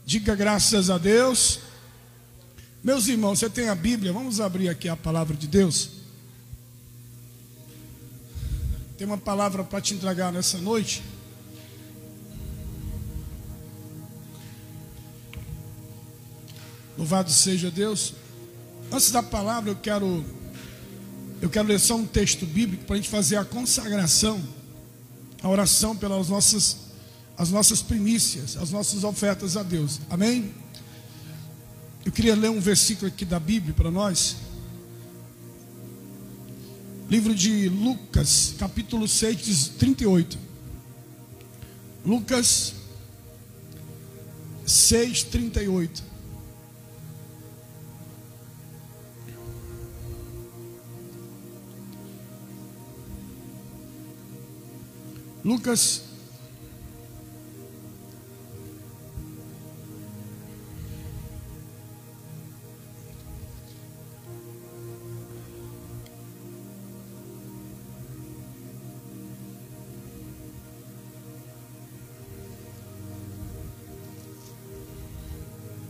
Diga graças a Deus. Meus irmãos, você tem a Bíblia? Vamos abrir aqui a palavra de Deus. Tem uma palavra para te entregar nessa noite. Louvado seja Deus. Antes da palavra eu quero ler só um texto bíblico para a gente fazer a consagração, a oração pelas as nossas primícias, as nossas ofertas a Deus. Amém? Eu queria ler um versículo aqui da Bíblia para nós. Livro de Lucas, capítulo 6, 38. Lucas 6, 38. Lucas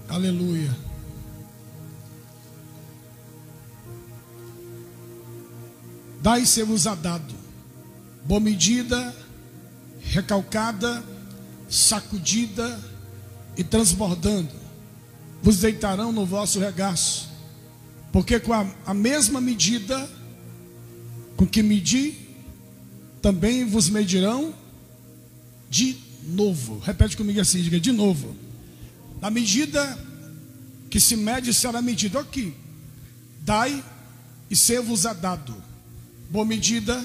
Aleluia. Dai-se-vos-á dado, boa medida, recalcada, sacudida e transbordando, vos deitarão no vosso regaço, porque com a mesma medida com que medir, também vos medirão de novo. Repete comigo assim, diga de novo. Na medida que se mede será medido. Aqui, dai e ser-vos-á dado, boa medida,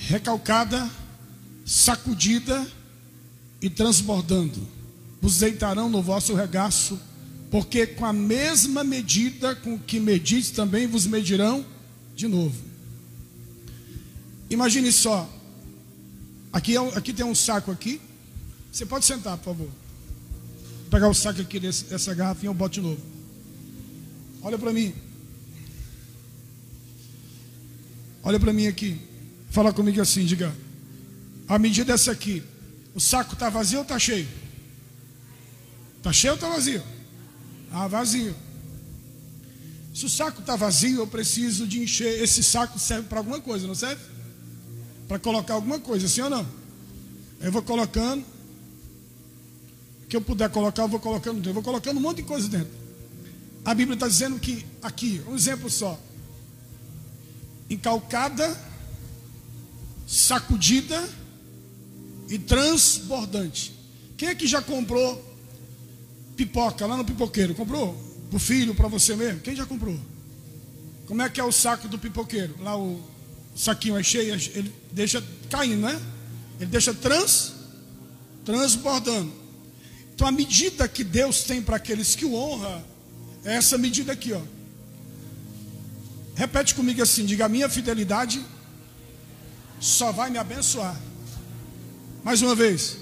recalcada, sacudida e transbordando, vos deitarão no vosso regaço, porque com a mesma medida com que medis, também vos medirão de novo. Imagine só, aqui tem um saco aqui. Você pode sentar, por favor. Vou pegar o saco aqui dessa garrafinha, eu boto de novo. Olha para mim. Olha para mim aqui. Fala comigo assim, diga. A medida é essa aqui. O saco está vazio ou está cheio? Está cheio ou está vazio? Ah, vazio. Se o saco está vazio, eu preciso de encher. Esse saco serve para alguma coisa, não serve? Para colocar alguma coisa, sim ou não? Eu vou colocando. O que eu puder colocar, eu vou colocando dentro. Eu vou colocando um monte de coisa dentro. A Bíblia está dizendo que aqui, um exemplo só. Encalcada, sacudida e transbordante. Quem é que já comprou pipoca lá no pipoqueiro? Comprou? Para o filho, para você mesmo? Quem já comprou? Como é que é o saco do pipoqueiro? Lá o saquinho é cheio, ele deixa caindo, né? Ele deixa transbordando. Então a medida que Deus tem para aqueles que o honram é essa medida aqui, ó. Repete comigo assim, diga: a minha fidelidade só vai me abençoar. Mais uma vez.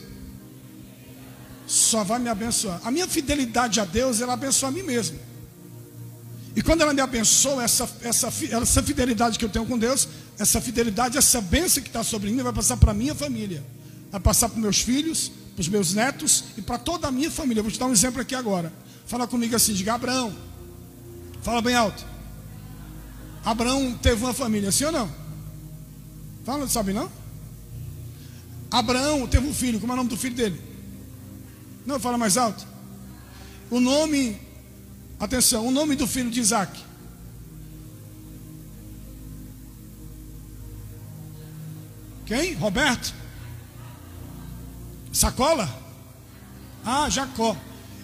Só vai me abençoar. A minha fidelidade a Deus, ela abençoa a mim mesmo. E quando ela me abençoa, essa fidelidade que eu tenho com Deus, essa fidelidade, essa bênção que está sobre mim, vai passar para a minha família. Vai passar para os meus filhos, para os meus netos e para toda a minha família. Eu vou te dar um exemplo aqui agora. Fala comigo assim, diga: Abraão. Fala bem alto. Abraão teve uma família, sim ou não? Fala, sabe não? Abraão teve um filho, como é o nome do filho dele? Não, fala mais alto. O nome, atenção, o nome do filho de Isaac. Quem? Roberto? Sacola? Ah, Jacó.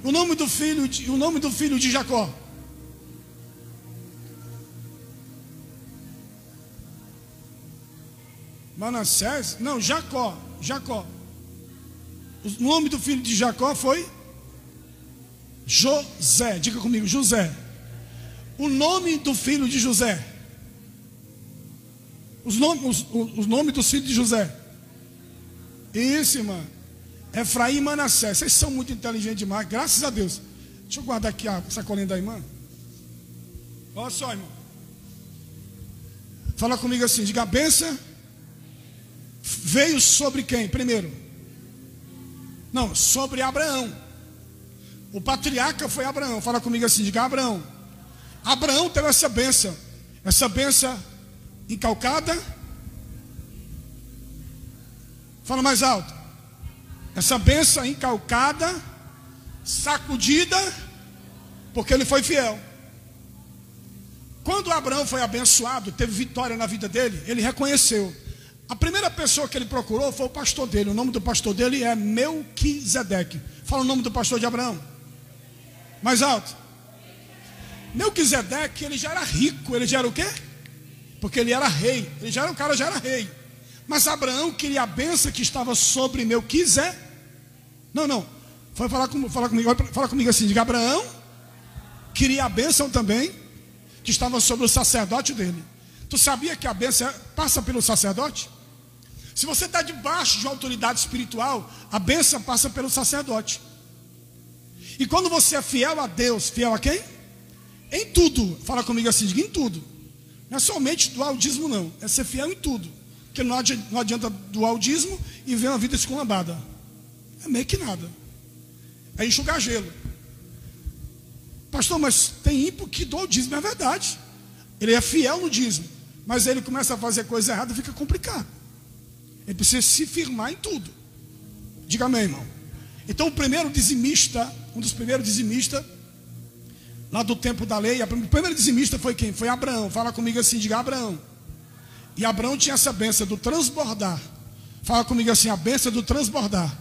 O nome do filho de Jacó? Manassés? Não, Jacó. O nome do filho de Jacó foi José. Diga comigo, José. O nome do filho de José. Os nomes dos filhos de José. Isso, irmã. Efraim e Manassés. Vocês são muito inteligentes demais, graças a Deus. Deixa eu guardar aqui a sacolinha da irmã. Olha só, irmão. Fala comigo assim, diga: a bênção veio sobre quem? Primeiro. Não, sobre Abraão. O patriarca foi Abraão. Fala comigo assim, diga Abraão. Abraão teve essa bênção encalcada. Fala mais alto. Essa bênção encalcada, sacudida, porque ele foi fiel. Quando Abraão foi abençoado, teve vitória na vida dele, ele reconheceu. A primeira pessoa que ele procurou foi o pastor dele. O nome do pastor dele é Melquisedeque. Fala o nome do pastor de Abraão. Mais alto. Melquisedeque, ele já era rico. Ele já era o quê? Porque ele era rei. O cara já era rei. Mas Abraão queria a bênção que estava sobre Melquisedeque. Não. Fala comigo assim. Diga, Abraão queria a bênção também que estava sobre o sacerdote dele. Tu sabia que a bênção passa pelo sacerdote? Se você está debaixo de uma autoridade espiritual, a bênção passa pelo sacerdote. E quando você é fiel a Deus, fiel a quem? Em tudo. Fala comigo assim, diga em tudo. Não é somente doar o dízimo não, é ser fiel em tudo. Porque não adianta doar o dízimo e ver uma vida esculambada. É meio que nada. É enxugar gelo. Pastor, mas tem ímpio que doa o dízimo, é verdade. Ele é fiel no dízimo, mas ele começa a fazer coisa errada, fica complicado. Ele precisa se firmar em tudo. Diga amém, irmão. Então o primeiro dizimista, um dos primeiros dizimistas, lá do tempo da lei, o primeiro dizimista foi quem? Foi Abraão. Fala comigo assim, diga Abraão. E Abraão tinha essa bênção do transbordar. Fala comigo assim, a bênção do transbordar.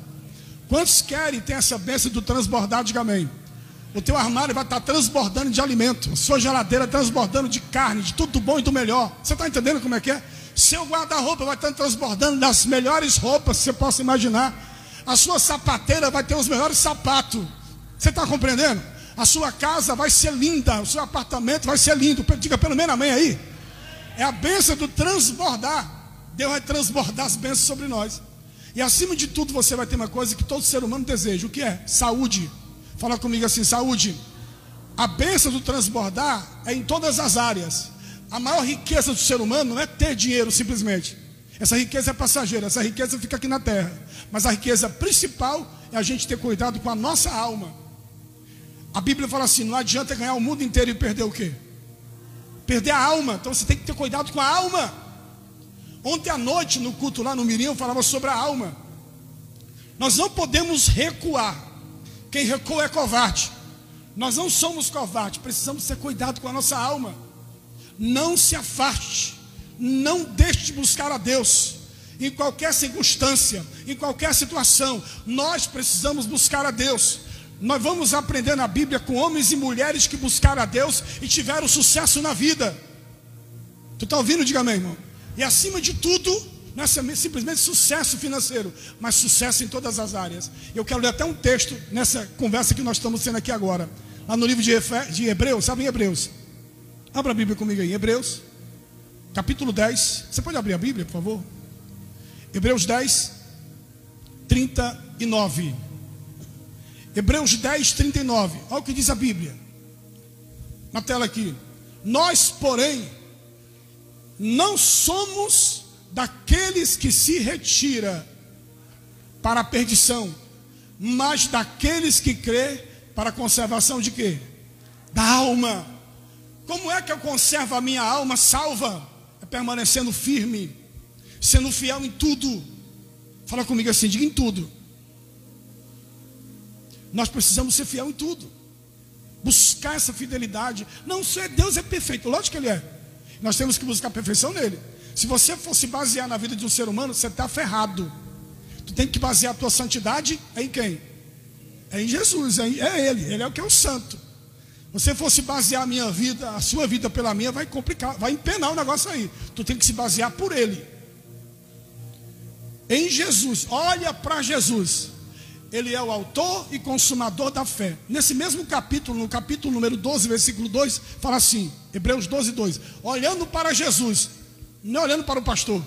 Quantos querem ter essa bênção do transbordar? Diga amém. O teu armário vai estar transbordando de alimento, a sua geladeira transbordando de carne, de tudo bom e do melhor. Você está entendendo como é que é? Seu guarda-roupa vai estar transbordando das melhores roupas que você possa imaginar. A sua sapateira vai ter os melhores sapatos. Você está compreendendo? A sua casa vai ser linda, o seu apartamento vai ser lindo. Diga pelo menos amém aí. É a bênção do transbordar. Deus vai transbordar as bênçãos sobre nós. E acima de tudo você vai ter uma coisa que todo ser humano deseja. O que é? Saúde. Fala comigo assim, saúde. A bênção do transbordar é em todas as áreas. A maior riqueza do ser humano não é ter dinheiro simplesmente. Essa riqueza é passageira, essa riqueza fica aqui na terra. Mas a riqueza principal é a gente ter cuidado com a nossa alma. A Bíblia fala assim, não adianta ganhar o mundo inteiro e perder o quê? Perder a alma. Então você tem que ter cuidado com a alma. Ontem à noite no culto lá no Mirim eu falava sobre a alma. Nós não podemos recuar. Quem recua é covarde. Nós não somos covardes, precisamos ter cuidado com a nossa alma. Não se afaste, não deixe de buscar a Deus. Em qualquer circunstância, em qualquer situação, nós precisamos buscar a Deus. Nós vamos aprender na Bíblia com homens e mulheres que buscaram a Deus e tiveram sucesso na vida. Tu está ouvindo? Diga amém, irmão. E acima de tudo, não é simplesmente sucesso financeiro, mas sucesso em todas as áreas. Eu quero ler até um texto nessa conversa que nós estamos tendo aqui agora. Lá no livro de Hebreus, sabe em Hebreus? Abra a Bíblia comigo aí, Hebreus, capítulo 10. Você pode abrir a Bíblia, por favor? Hebreus 10, 39. Hebreus 10, 39. Olha o que diz a Bíblia. Na tela aqui. Nós, porém, não somos daqueles que se retira para a perdição, mas daqueles que crê para a conservação de quê? Da alma. Como é que eu conservo a minha alma salva? É permanecendo firme, sendo fiel em tudo. Fala comigo assim, diga em tudo. Nós precisamos ser fiel em tudo. Buscar essa fidelidade. Não, Deus é perfeito, lógico que Ele é. Nós temos que buscar a perfeição nele. Se você fosse basear na vida de um ser humano, você está ferrado. Tu tem que basear a tua santidade em quem? É em Jesus, é Ele é o que é o santo. Você fosse basear a minha vida, a sua vida pela minha, vai complicar, vai empenar o negócio aí. Tu tem que se basear por Ele. Em Jesus, olha para Jesus. Ele é o autor e consumador da fé. Nesse mesmo capítulo, no capítulo número 12, versículo 2, fala assim, Hebreus 12, 2. Olhando para Jesus, não olhando para o pastor,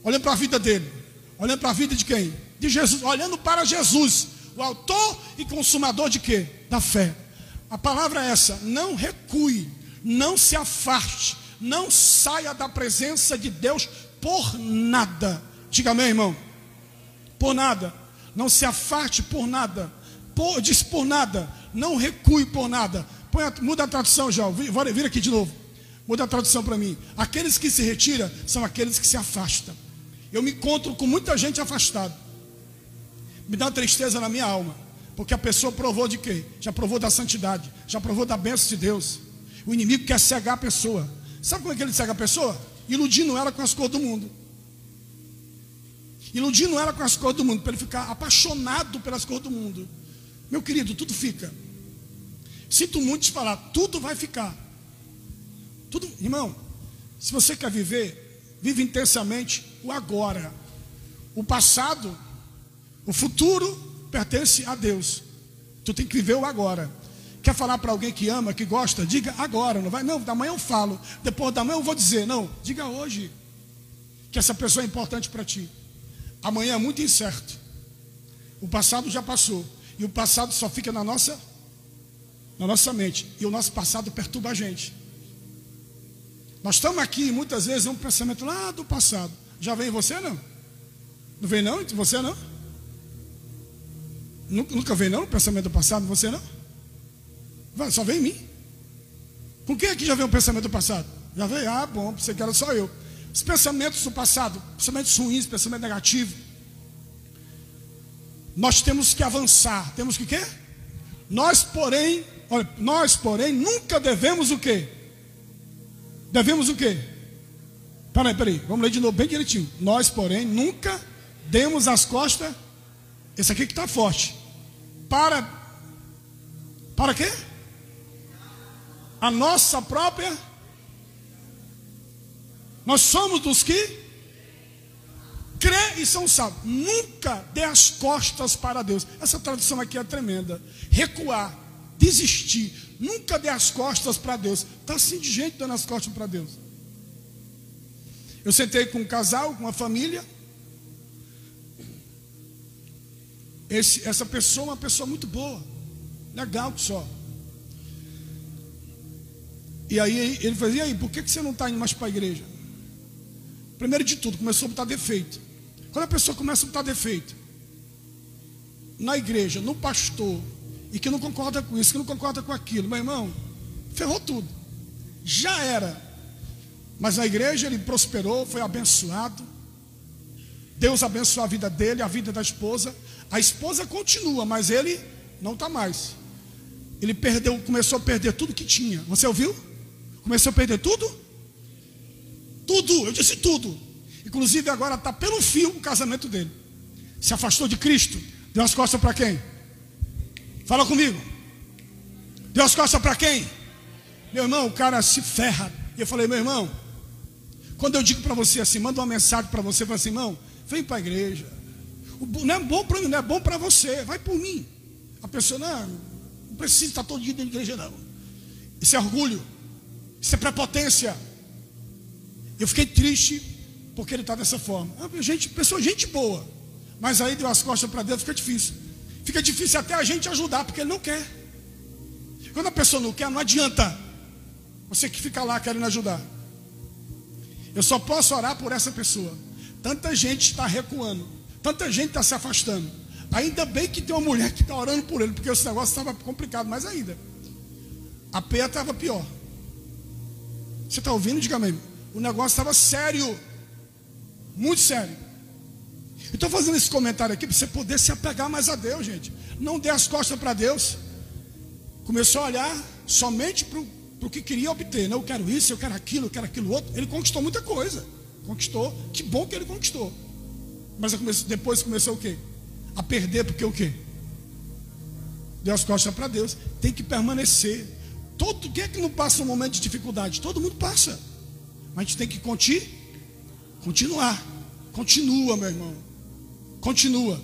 olhando para a vida dele, olhando para a vida de quem? De Jesus, olhando para Jesus, o autor e consumador de quê? Da fé. A palavra é essa, não recue, não se afaste, não saia da presença de Deus por nada. Diga amém, irmão. Por nada. Não se afaste por nada. Diz por nada, não recue por nada. Muda a tradução, João, vira aqui de novo. Muda a tradução para mim. Aqueles que se retiram são aqueles que se afastam. Eu me encontro com muita gente afastada. Me dá tristeza na minha alma, porque a pessoa provou de quê? Já provou da santidade, já provou da bênção de Deus. O inimigo quer cegar a pessoa. Sabe como é que ele cega a pessoa? Iludindo ela com as cores do mundo. Iludindo ela com as cores do mundo, para ele ficar apaixonado pelas cores do mundo. Meu querido, tudo fica. Sinto muito te falar, tudo vai ficar. Tudo, irmão, se você quer viver, vive intensamente o agora. O passado, o futuro pertence a Deus. Tu tem que viver o agora. Quer falar para alguém que ama, que gosta? Diga agora, não vai, não, da manhã eu falo, depois da manhã eu vou dizer, não, diga hoje que essa pessoa é importante para ti. Amanhã é muito incerto. O passado já passou, e o passado só fica na nossa mente, e o nosso passado perturba a gente. Nós estamos aqui, muitas vezes, um pensamento lá do passado. Já vem em você, não? Não vem não? Você não? Nunca vem não o pensamento do passado? Você não? Só vem em mim. Com quem aqui já veio o pensamento do passado? Já veio? Ah, bom, pensei que era só eu. Os pensamentos do passado, pensamentos ruins, pensamento negativo. Nós temos que avançar. Temos que quê? Nós, porém, nunca devemos o quê? Devemos o quê? Peraí, vamos ler de novo bem direitinho. Nós, porém, nunca demos as costas. Esse aqui que está forte. Para quê? A nossa própria. Nós somos dos que crê e são salvos. Nunca dê as costas para Deus. Essa tradução aqui é tremenda. Recuar, desistir. Nunca dê as costas para Deus. Está assim de gente dando as costas para Deus. Eu sentei com um casal, com uma família. Essa pessoa é uma pessoa muito boa. Legal que só. E aí ele falou, e aí, por que você não está indo mais para a igreja? Primeiro de tudo, começou a botar defeito. Quando a pessoa começa a botar defeito na igreja, no pastor, e que não concorda com isso, que não concorda com aquilo, meu irmão, ferrou tudo. Já era. Mas na igreja ele prosperou, foi abençoado. Deus abençoou a vida dele, a vida da esposa. A esposa continua, mas ele não está mais. Ele começou a perder tudo que tinha. Você ouviu? Começou a perder tudo? Tudo, eu disse tudo. Inclusive agora está pelo fio o casamento dele. Se afastou de Cristo. Deu as costas para quem? Fala comigo. Deu as costas para quem? Meu irmão, o cara se ferra. E eu falei, meu irmão, quando eu digo para você assim, mando uma mensagem para você, fala assim, irmão, vem para a igreja. Não é bom para mim, não é bom para você. Vai por mim. A pessoa, não precisa estar todo dia na igreja, não. Isso é orgulho. Isso é prepotência. Eu fiquei triste porque ele está dessa forma. Gente boa. Mas aí deu as costas para Deus, fica difícil. Fica difícil até a gente ajudar, porque ele não quer. Quando a pessoa não quer, não adianta você que fica lá querendo ajudar. Eu só posso orar por essa pessoa. Tanta gente está recuando, tanta gente está se afastando. Ainda bem que tem uma mulher que está orando por ele, porque esse negócio estava complicado mais ainda. A peia estava pior. Você está ouvindo? Diga mesmo. O negócio estava sério. Muito sério. Eu estou fazendo esse comentário aqui para você poder se apegar mais a Deus, gente. Não dê as costas para Deus. Começou a olhar somente para o que queria obter. Não, eu quero isso, eu quero aquilo outro. Ele conquistou muita coisa. Conquistou. Que bom que ele conquistou. Mas depois começou o quê? A perder, porque o quê? Deu as costas para Deus. Tem que permanecer. Quem é que não passa um momento de dificuldade? Todo mundo passa. Mas a gente tem que continuar. Continua, meu irmão. Continua.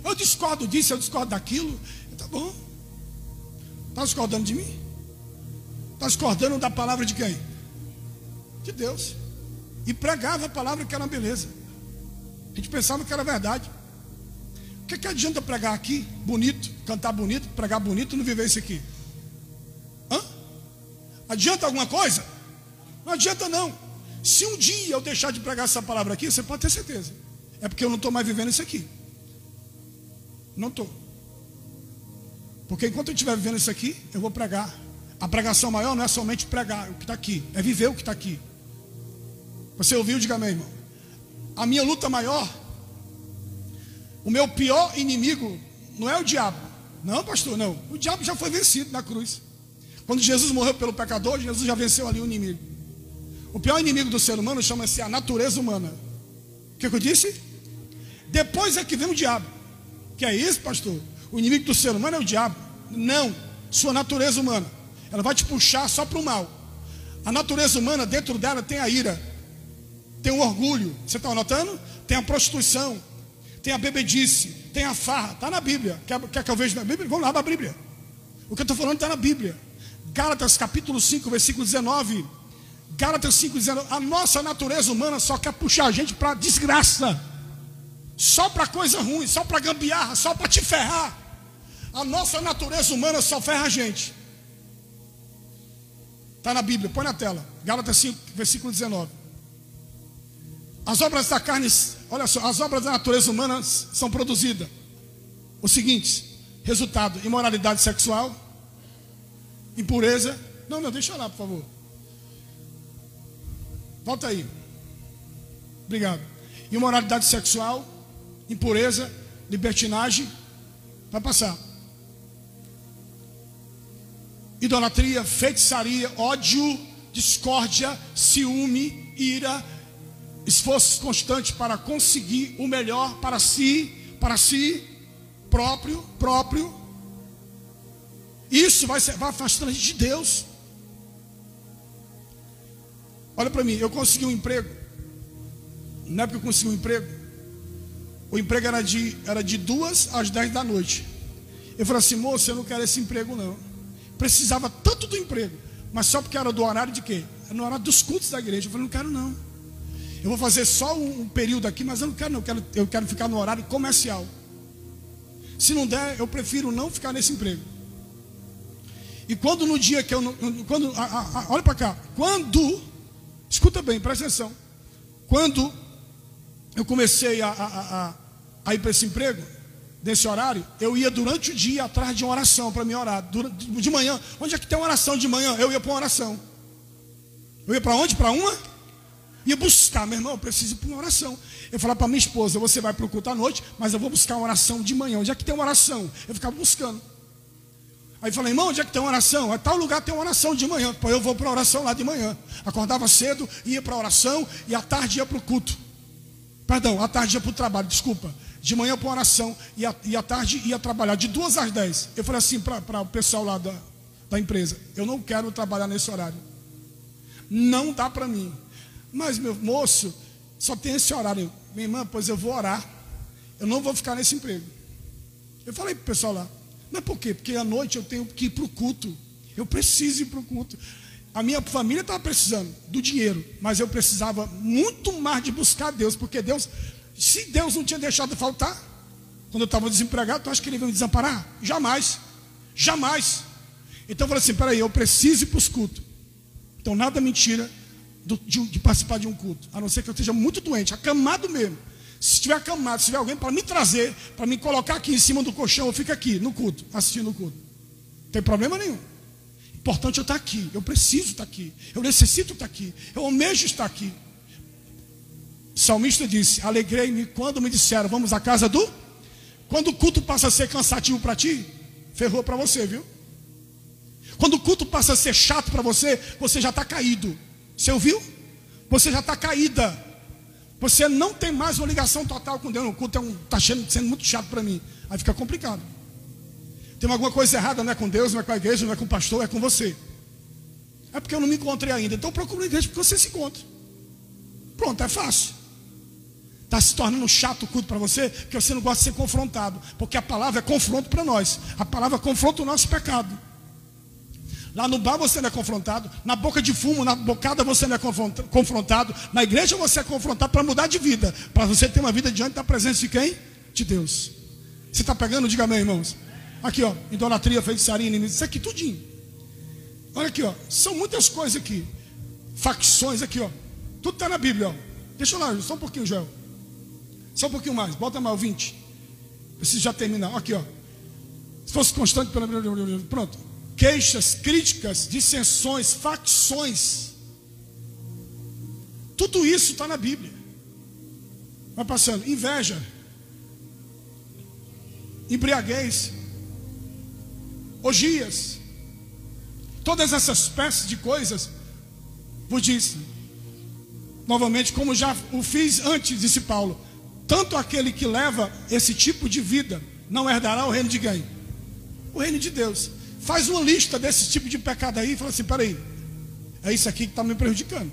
Eu discordo disso, eu discordo daquilo. Tá bom. Está discordando de mim? Está discordando da palavra de quem? De Deus. E pregava a palavra que era uma beleza. A gente pensava que era verdade. O que adianta pregar aqui, bonito, cantar bonito, pregar bonito e não viver isso aqui? Adianta alguma coisa? Não adianta não. Se um dia eu deixar de pregar essa palavra aqui, você pode ter certeza. É porque eu não estou mais vivendo isso aqui. Não estou. Porque enquanto eu estiver vivendo isso aqui, eu vou pregar. A pregação maior não é somente pregar o que está aqui, é viver o que está aqui. Você ouviu? Diga amém, irmão. A minha luta maior, o meu pior inimigo não é o diabo. Não, pastor, não. O diabo já foi vencido na cruz. Quando Jesus morreu pelo pecador, Jesus já venceu ali o inimigo. O pior inimigo do ser humano chama-se a natureza humana. O que eu disse? Depois é que vem o diabo. Que é isso, pastor? O inimigo do ser humano é o diabo. Não, sua natureza humana. Ela vai te puxar só para o mal. A natureza humana, dentro dela tem a ira, tem o orgulho. Você está anotando? Tem a prostituição, tem a bebedice, tem a farra. Está na Bíblia. Quer que eu veja na Bíblia? Vamos lá para a Bíblia. O que eu estou falando está na Bíblia. Gálatas capítulo 5, versículo 19. Gálatas 5, 19. A nossa natureza humana só quer puxar a gente para desgraça, só para coisa ruim, só para gambiarra, só para te ferrar. A nossa natureza humana só ferra a gente. Está na Bíblia, põe na tela. Gálatas 5, versículo 19. As obras da carne, olha só, as obras da natureza humana são produzidas. O seguinte, resultado: imoralidade sexual, impureza. Não, deixa lá, por favor. Volta aí. Obrigado. Imoralidade sexual, impureza, libertinagem. Vai passar. Idolatria, feitiçaria, ódio, discórdia, ciúme, ira, esforços constantes para conseguir o melhor para si próprio. Isso vai afastando a gente de Deus. Olha para mim, eu consegui um emprego. Na época que eu consegui um emprego, o emprego era de 2 às 10 da noite. Eu falei assim: moço, eu não quero esse emprego não. Precisava tanto do emprego, mas só porque era do horário de quê? Era no horário dos cultos da igreja. Eu falei: não quero não. Eu vou fazer só um período aqui, mas eu não quero não. Eu quero ficar no horário comercial. Se não der, eu prefiro não ficar nesse emprego. E quando no dia que eu não... olha para cá. Escuta bem, presta atenção. Quando eu comecei a ir para esse emprego, desse horário, eu ia durante o dia atrás de uma oração para me orar. De manhã, onde é que tem uma oração de manhã? Eu ia para uma oração. Eu ia para onde? Para uma? Ia buscar, meu irmão, eu preciso ir para uma oração. Eu falava para minha esposa: você vai para o culto à noite, mas eu vou buscar uma oração de manhã. Onde é que tem uma oração? Eu ficava buscando. Aí eu falei: irmão, onde é que tem uma oração? A tal lugar tem uma oração de manhã. Pô, eu vou para a oração lá de manhã. Acordava cedo, ia para a oração, e à tarde ia para o culto. Perdão, à tarde ia para o trabalho, desculpa. De manhã para a oração, e à tarde ia trabalhar, de 2 às 10. Eu falei assim para o pessoal lá da empresa: eu não quero trabalhar nesse horário. Não dá para mim. Mas, meu moço, só tem esse horário. Minha irmã, pois eu vou orar. Eu não vou ficar nesse emprego. Eu falei para o pessoal lá: mas por quê? Porque à noite eu tenho que ir para o culto. Eu preciso ir para o culto. A minha família estava precisando do dinheiro, mas eu precisava muito mais de buscar Deus. Porque Deus, se Deus não tinha deixado faltar, quando eu estava desempregado, tu acha que Ele ia me desamparar? Jamais. Jamais. Então eu falei assim: peraí, eu preciso ir para os cultos. Então nada me tira de participar de um culto, a não ser que eu esteja muito doente, acamado mesmo. Se estiver acamado, se tiver alguém para me trazer, para me colocar aqui em cima do colchão, eu fico aqui no culto, assistindo o culto. Não tem problema nenhum. Importante eu estar aqui. Eu preciso estar aqui. Eu necessito estar aqui. Eu almejo estar aqui. O salmista disse: alegrei-me quando me disseram, vamos à casa do... Quando o culto passa a ser cansativo para ti, ferrou para você, viu? Quando o culto passa a ser chato para você, você já está caído. Você ouviu? Você já está caída. Você não tem mais uma ligação total com Deus. O culto está sendo muito chato para mim. Aí fica complicado. Tem alguma coisa errada, não é com Deus, não é com a igreja, não é com o pastor, é com você. É porque eu não me encontrei ainda. Então procura uma igreja porque você se encontra. Pronto, é fácil. Está se tornando chato o culto para você, porque você não gosta de ser confrontado. Porque a palavra é confronto para nós. A palavra confronta o nosso pecado. Lá no bar você não é confrontado. Na boca de fumo, na bocada você não é confrontado. Na igreja você é confrontado para mudar de vida. Para você ter uma vida diante da presença de quem? De Deus. Você está pegando? Diga amém, irmãos. Aqui, ó, idolatria, feitiçaria, inimigo. Isso aqui tudinho. Olha aqui, ó. São muitas coisas aqui. Facções aqui, ó. Tudo está na Bíblia, ó. Deixa eu lá, só um pouquinho, Joel. Só um pouquinho mais. Bota mais o 20. Preciso já terminar. Aqui, ó. Se fosse constante, pronto. Queixas, críticas, dissensões, facções. Tudo isso está na Bíblia. Vai passando. Inveja, embriaguez, orgias, todas essas espécies de coisas, vos disse, novamente, como já o fiz antes, disse Paulo, tanto aquele que leva esse tipo de vida não herdará o reino de quem? O reino de Deus. Faz uma lista desse tipo de pecado aí e fala assim, peraí, é isso aqui que está me prejudicando,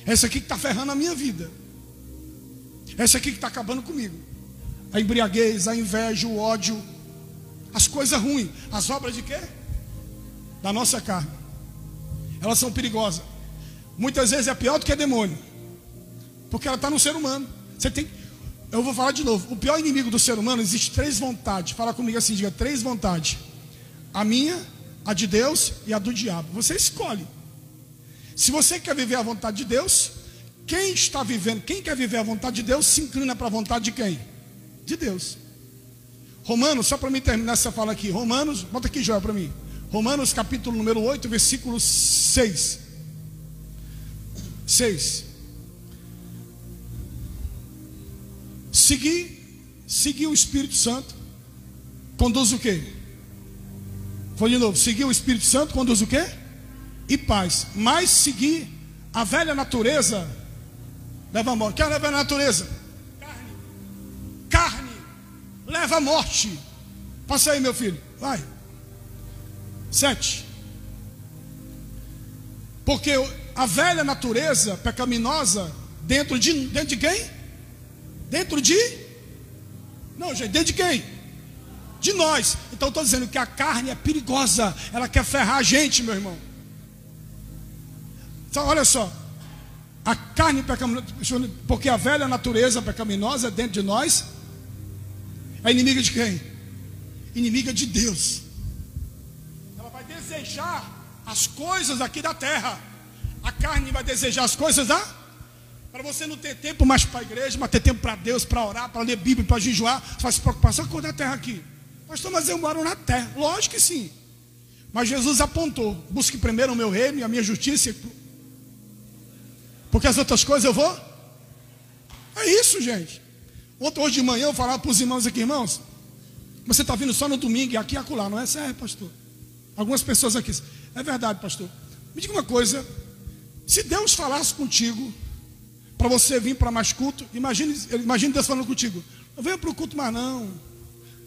é isso aqui que está ferrando a minha vida, é isso aqui que está acabando comigo. A embriaguez, a inveja, o ódio, as coisas ruins, as obras de quê? Da nossa carne. Elas são perigosas. Muitas vezes é pior do que demônio, porque ela está no ser humano. Eu vou falar de novo. O pior inimigo do ser humano, existe 3 vontades. Fala comigo assim, diga 3 vontades: a minha, a de Deus e a do diabo. Você escolhe. Se você quer viver a vontade de Deus, quem quer viver a vontade de Deus, se inclina para a vontade de quem? De Deus. Romanos, só para mim terminar essa fala aqui, Romanos, bota aqui Joel para mim, Romanos capítulo número 8, versículo 6. Seguir o Espírito Santo conduz o quê? Foi de novo, seguir o Espírito Santo conduz o quê? E paz. Mas seguir a velha natureza leva a morte. Quer levar a natureza? Carne leva a morte. Passa aí, meu filho, vai. 7. Porque a velha natureza pecaminosa dentro de quem? Dentro de? Não, gente, dentro de quem? De nós. Então estou dizendo que a carne é perigosa. Ela quer ferrar a gente, meu irmão. Então, olha só. A carne pecaminosa, porque a velha natureza pecaminosa dentro de nós é inimiga de quem? Inimiga de Deus. Ela vai desejar as coisas aqui da terra. A carne vai desejar as coisas da... Para você não ter tempo mais para a igreja, mas ter tempo para Deus, para orar, para ler Bíblia, para jejuar. Você vai se preocupar só com a coisa da terra aqui. Pastor, mas eu moro na terra. Lógico que sim. Mas Jesus apontou: busque primeiro o meu reino e a minha justiça, porque as outras coisas eu vou. É isso, gente. Hoje de manhã eu falava para os irmãos aqui: irmãos, você está vindo só no domingo e aqui e acolá, não é? É, pastor. Algumas pessoas aqui: é verdade, pastor. Me diga uma coisa: se Deus falasse contigo para você vir para mais culto, imagine Deus falando contigo: não venha para o culto mais não.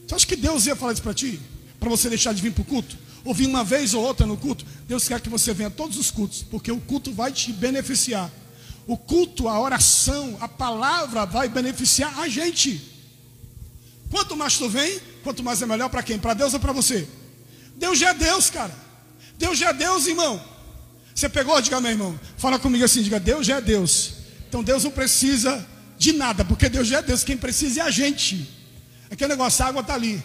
Você acha que Deus ia falar isso para ti? Para você deixar de vir para o culto? Ou vir uma vez ou outra no culto? Deus quer que você venha a todos os cultos, porque o culto vai te beneficiar. O culto, a oração, a palavra vai beneficiar a gente. Quanto mais tu vem, quanto mais é melhor para quem? Para Deus ou para você? Deus já é Deus, cara. Deus já é Deus, irmão. Você pegou? Diga, meu irmão. Fala comigo assim, diga: Deus já é Deus. Então Deus não precisa de nada, porque Deus já é Deus. Quem precisa é a gente. Aquele negócio, a água está ali.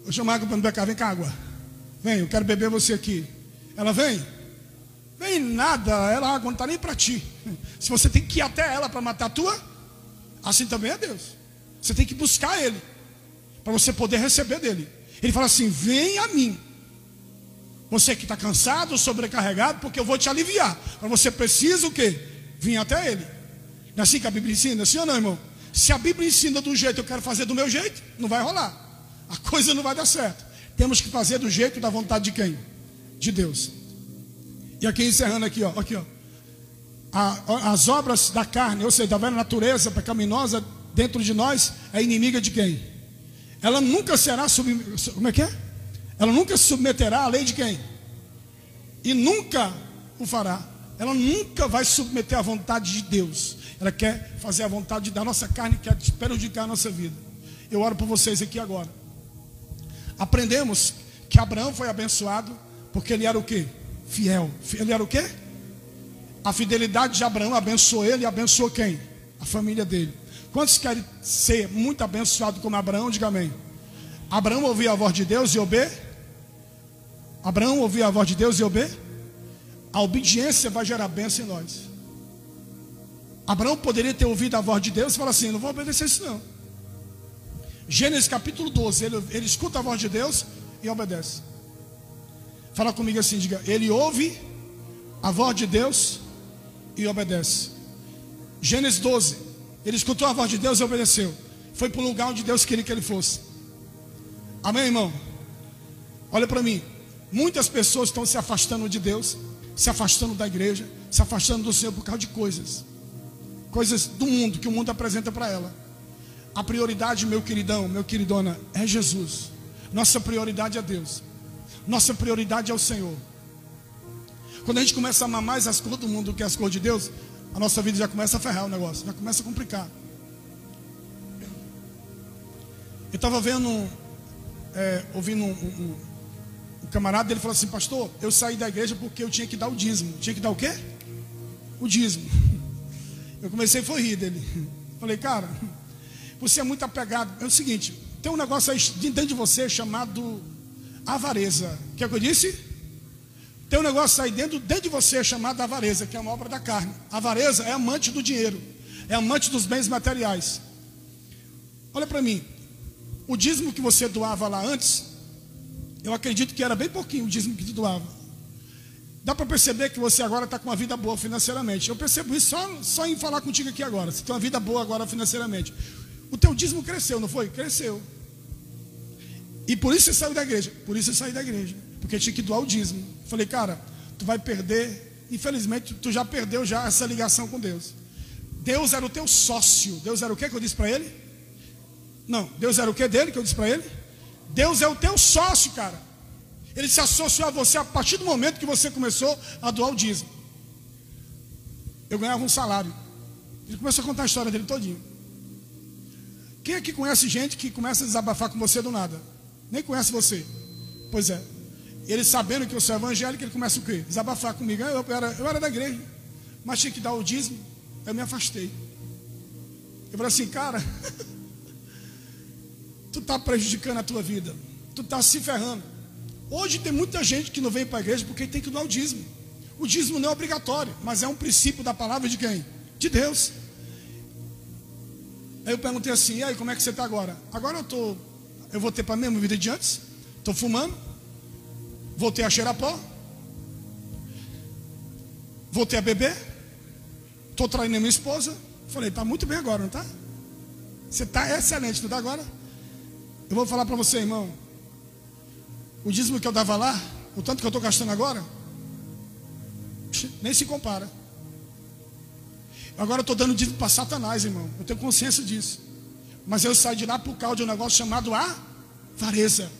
Vou chamar a água para me beber. Vem cá, água. Vem, eu quero beber você aqui. Ela vem? Vem nada, ela, a água não está nem para ti. Se você tem que ir até ela para matar a tua, assim também é Deus. Você tem que buscar Ele, para você poder receber dele. Ele fala assim: vem a mim, você que está cansado, sobrecarregado, porque eu vou te aliviar. Mas você precisa o quê? Vir até Ele. Não é assim que a Bíblia ensina? Sim ou não, irmão? Se a Bíblia ensina do jeito, eu quero fazer do meu jeito, não vai rolar. A coisa não vai dar certo. Temos que fazer do jeito da vontade de quem? De Deus. E aqui encerrando aqui, ó. As obras da carne, ou seja, da velha natureza pecaminosa dentro de nós, é inimiga de quem? Ela nunca será como é que é? Ela nunca se submeterá à lei de quem? E nunca o fará. Ela nunca vai submeter à vontade de Deus. Ela quer fazer a vontade da nossa carne, quer prejudicar a nossa vida. Eu oro por vocês aqui agora. Aprendemos que Abraão foi abençoado porque ele era o quê? Fiel. Ele era o quê? A fidelidade de Abraão abençoou ele e abençoou quem? A família dele. Quantos querem ser muito abençoados como Abraão? Diga amém. Abraão ouvia a voz de Deus e obê? Abraão ouvia a voz de Deus e obê? A obediência vai gerar bênção em nós. Abraão poderia ter ouvido a voz de Deus e falar assim: não vou obedecer isso não. Gênesis capítulo 12, ele escuta a voz de Deus e obedece. Fala comigo assim, diga: ele ouve a voz de Deus e obedece. Gênesis 12, ele escutou a voz de Deus e obedeceu. Foi para o lugar onde Deus queria que ele fosse. Amém, irmão? Olha para mim. Muitas pessoas estão se afastando de Deus, se afastando da igreja, se afastando do Senhor por causa de coisas do mundo, que o mundo apresenta para ela. A prioridade, meu queridão, meu queridona, é Jesus. Nossa prioridade é Deus. Nossa prioridade é o Senhor. Quando a gente começa a amar mais as cores do mundo do que as cores de Deus, a nossa vida já começa a ferrar o negócio, já começa a complicar. Eu estava ouvindo um camarada, ele falou assim: pastor, eu saí da igreja porque eu tinha que dar o dízimo. Tinha que dar o quê? O dízimo. Eu comecei a rir dele. Falei: cara, você é muito apegado. É o seguinte, tem um negócio aí dentro de você chamado avareza. O que é que eu disse? Tem um negócio aí dentro de você chamado avareza, que é uma obra da carne. A avareza é amante do dinheiro, é amante dos bens materiais. Olha para mim, o dízimo que você doava lá antes, eu acredito que era bem pouquinho o dízimo que tu doava. Dá para perceber que você agora está com uma vida boa financeiramente. Eu percebo isso só em falar contigo aqui agora. Você tem uma vida boa agora financeiramente. O teu dízimo cresceu, não foi? Cresceu. E por isso você saiu da igreja. Por isso você saiu da igreja. Porque tinha que doar o dízimo. Falei: cara, tu vai perder. Infelizmente, tu já perdeu essa ligação com Deus. Deus era o teu sócio. Deus era o que eu disse para ele? Não, Deus era o que dele que eu disse para ele? Deus é o teu sócio, cara. Ele se associou a você a partir do momento que você começou a doar o dízimo. Eu ganhava um salário. Ele começou a contar a história dele todinho. Quem aqui conhece gente que começa a desabafar com você do nada? Nem conhece você. Pois é. Ele sabendo que eu sou evangélico, ele começa o quê? Desabafar comigo. Eu era da igreja, mas tinha que dar o dízimo. Eu me afastei. Eu falei assim: cara, tu está prejudicando a tua vida. Tu está se ferrando. Hoje tem muita gente que não vem para a igreja porque tem que dar o dízimo. O dízimo não é obrigatório, mas é um princípio da palavra de quem? De Deus. Aí eu perguntei assim: e aí, como é que você está agora? Agora eu voltei para a mesma vida de antes. Estou fumando. Voltei a cheirar pó. Voltei a beber. Estou traindo minha esposa. Falei: está muito bem agora, não está? Você está excelente, não está agora? Eu vou falar para você, irmão. O dízimo que eu dava lá, o tanto que eu estou gastando agora, nem se compara. Agora eu estou dando dízimo para Satanás, irmão. Eu tenho consciência disso. Mas eu saí de lá por causa de um negócio chamado avareza.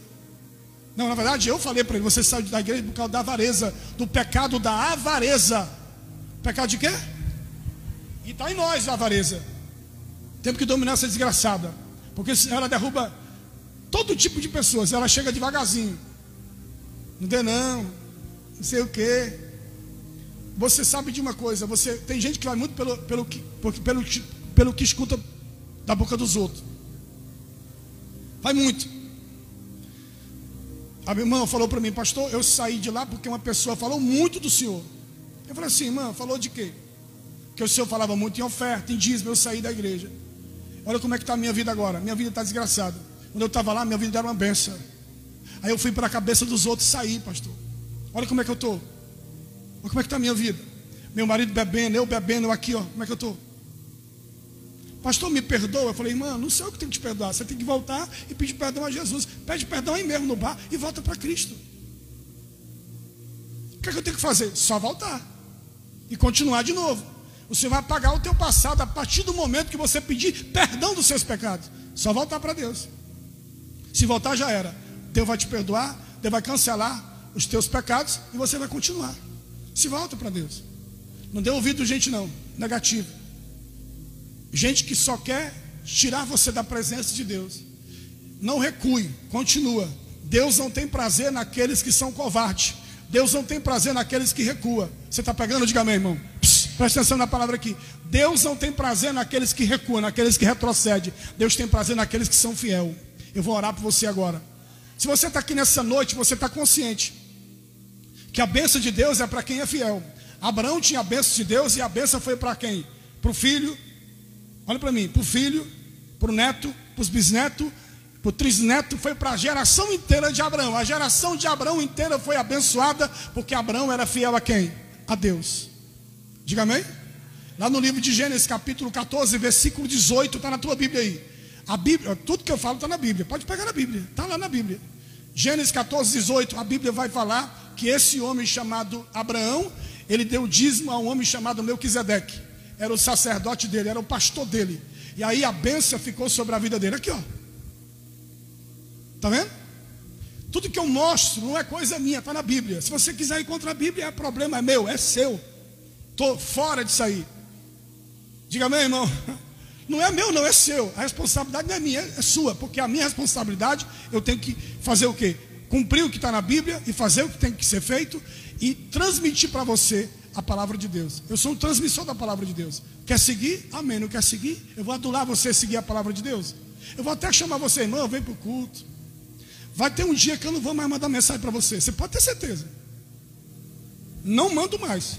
Não, na verdade eu falei para ele: você saiu da igreja por causa da avareza, do pecado da avareza. Pecado de quê? E está em nós a avareza. Temos que dominar essa desgraçada, porque ela derruba todo tipo de pessoas. Ela chega devagarzinho. Não dê não sei o que. Você sabe de uma coisa, tem gente que vai muito pelo que escuta da boca dos outros. Vai muito. A minha irmã falou para mim: pastor, eu saí de lá porque uma pessoa falou muito do senhor. Eu falei assim: irmã, falou de quê? Que o senhor falava muito em oferta, em dízimo. Eu saí da igreja. Olha como é que está a minha vida agora. Minha vida está desgraçada. Quando eu estava lá, minha vida era uma benção. Aí eu fui para a cabeça dos outros e saí, pastor. Olha como é que eu estou. Olha como é que está a minha vida. Meu marido bebendo, eu aqui, ó. Como é que eu estou? Pastor, me perdoa. Eu falei: irmã, não sei o que tem que te perdoar. Você tem que voltar e pedir perdão a Jesus. Pede perdão aí mesmo no bar e volta para Cristo. O que é que eu tenho que fazer? Só voltar e continuar de novo. O Senhor vai pagar o teu passado a partir do momento que você pedir perdão dos seus pecados. Só voltar para Deus. Se voltar, já era. Deus vai te perdoar, Deus vai cancelar os teus pecados e você vai continuar. Se volta para Deus. Não dê ouvido gente não, negativo. Gente que só quer tirar você da presença de Deus. Não recue, continua. Deus não tem prazer naqueles que são covardes. Deus não tem prazer naqueles que recuam. Você está pegando? Diga amém, irmão. Presta atenção na palavra aqui. Deus não tem prazer naqueles que recuam, naqueles que retrocedem. Deus tem prazer naqueles que são fiel. Eu vou orar por você agora. Se você está aqui nessa noite, você está consciente que a bênção de Deus é para quem é fiel. Abraão tinha a bênção de Deus e a bênção foi para quem? Para o filho. Olha para mim, para o filho, para o neto, para os bisnetos O trisneto foi para a geração inteira de Abraão. A geração de Abraão inteira foi abençoada, porque Abraão era fiel a quem? A Deus. Diga amém? Lá no livro de Gênesis, capítulo 14, versículo 18, está na tua Bíblia aí. A Bíblia, tudo que eu falo está na Bíblia. Pode pegar na Bíblia, está lá na Bíblia. Gênesis 14, 18, a Bíblia vai falar que esse homem chamado Abraão, ele deu dízimo a um homem chamado Melquisedeque. Era o sacerdote dele, era o pastor dele. E aí a bênção ficou sobre a vida dele. Aqui, ó. Está vendo? Tudo que eu mostro não é coisa minha, está na Bíblia. Se você quiser ir contra a Bíblia, problema é meu, é seu. Estou fora disso aí. Diga amém, irmão. Não é meu, não, é seu. A responsabilidade não é minha, é sua. Porque a minha responsabilidade, eu tenho que fazer o quê? Cumprir o que está na Bíblia e fazer o que tem que ser feito e transmitir para você a palavra de Deus. Eu sou um transmissor da palavra de Deus. Quer seguir? Amém. Não quer seguir? Eu vou adular você seguir a palavra de Deus. Eu vou até chamar você, irmão, vem para o culto. Vai ter um dia que eu não vou mais mandar mensagem para você. Você pode ter certeza. Não mando mais.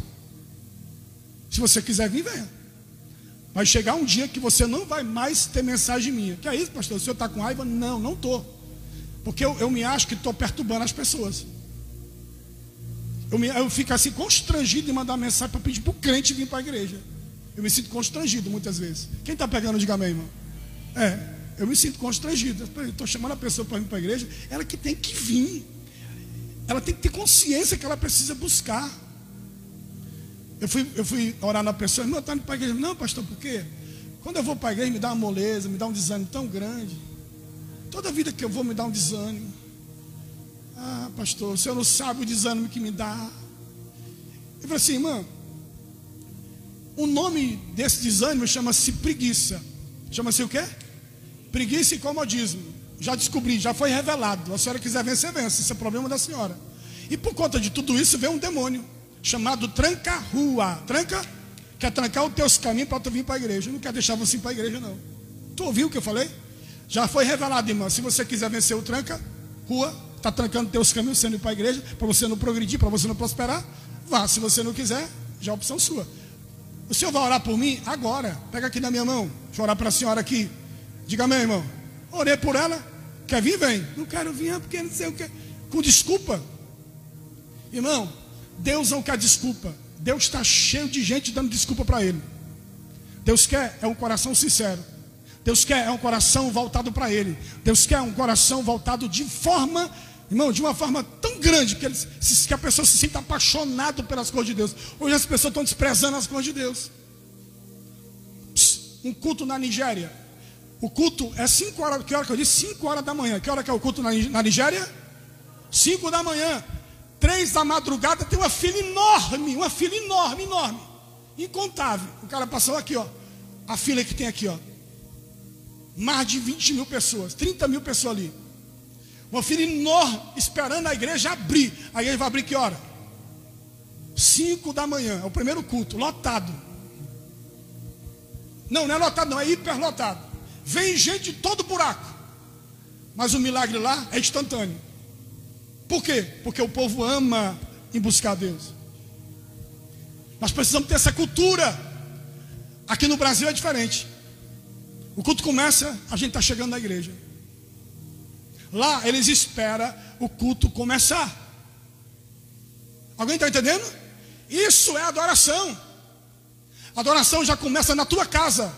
Se você quiser vir, venha. Vai chegar um dia que você não vai mais ter mensagem minha. Que é isso, pastor? O senhor está com raiva? Não, não estou. Porque eu me acho que estou perturbando as pessoas. Eu fico assim constrangido em mandar mensagem para pedir para o crente vir para a igreja. Eu me sinto constrangido muitas vezes. Quem está pegando, diga amém, irmão. Eu me sinto constrangido. Estou chamando a pessoa para vir para a igreja. Ela que tem que vir. Ela tem que ter consciência que ela precisa buscar. Eu fui orar na pessoa, irmão, está indo para a igreja. Não, pastor, por quê? Quando eu vou para a igreja me dá uma moleza, me dá um desânimo tão grande. Toda vida que eu vou me dá um desânimo. Ah, pastor, o senhor não sabe o desânimo que me dá. Eu falei assim, irmão, o nome desse desânimo chama-se preguiça. Chama-se o quê? Preguiça e comodismo. Já descobri, já foi revelado. Se a senhora quiser vencer, vence. Esse é o problema da senhora. E por conta de tudo isso veio um demônio chamado tranca-rua. Tranca? Quer trancar os teus caminhos para tu vir para a igreja. Não quer deixar você ir para a igreja, não. Tu ouviu o que eu falei? Já foi revelado, irmão. Se você quiser vencer o tranca-rua, está trancando teus caminhos, você não ir para a igreja, para você não progredir, para você não prosperar, vá. Se você não quiser, já é opção sua. O senhor vai orar por mim agora. Pega aqui na minha mão. Deixa eu orar para a senhora aqui. Diga amém, irmão. Orei por ela. Quer vir? Vem. Não quero vir porque não sei o que. Com desculpa. Irmão, Deus não quer desculpa. Deus está cheio de gente dando desculpa para Ele. Deus quer um coração sincero. Deus quer um coração voltado para Ele. Deus quer um coração voltado de forma, irmão, de uma forma tão grande que a pessoa se sinta apaixonada pelas coisas de Deus. Hoje as pessoas estão desprezando as coisas de Deus. Um culto na Nigéria. O culto é 5 horas, que hora que eu disse? 5 horas da manhã. Que hora que é o culto na Nigéria? 5 da manhã. 3 da madrugada tem uma fila enorme, enorme, incontável. O cara passou aqui, ó. A fila que tem aqui, ó. Mais de 20 mil pessoas, 30 mil pessoas ali. Uma fila enorme, esperando a igreja abrir. A igreja vai abrir que hora? 5 da manhã, é o primeiro culto, lotado. Não é lotado não, é hiperlotado. Vem gente de todo buraco. Mas o milagre lá é instantâneo. Por quê? Porque o povo ama em buscar Deus. Nós precisamos ter essa cultura. Aqui no Brasil é diferente. O culto começa, a gente está chegando na igreja. Lá eles esperam o culto começar. Alguém está entendendo? Isso é adoração. A adoração já começa na tua casa.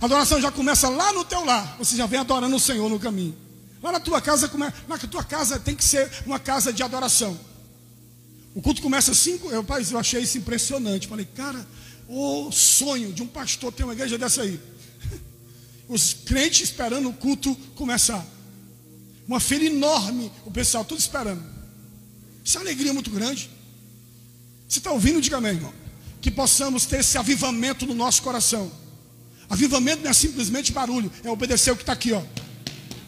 A adoração já começa lá no teu lar. Você já vem adorando o Senhor no caminho. Lá na tua casa, na tua casa tem que ser uma casa de adoração. O culto começa às 5. Eu achei isso impressionante. Falei, cara, o sonho de um pastor ter uma igreja dessa aí. Os crentes esperando o culto começar. Uma fila enorme, o pessoal tudo esperando. Isso é uma alegria muito grande. Você está ouvindo? Diga amém, irmão. Que possamos ter esse avivamento no nosso coração. Avivamento não é simplesmente barulho, é obedecer o que está aqui, ó.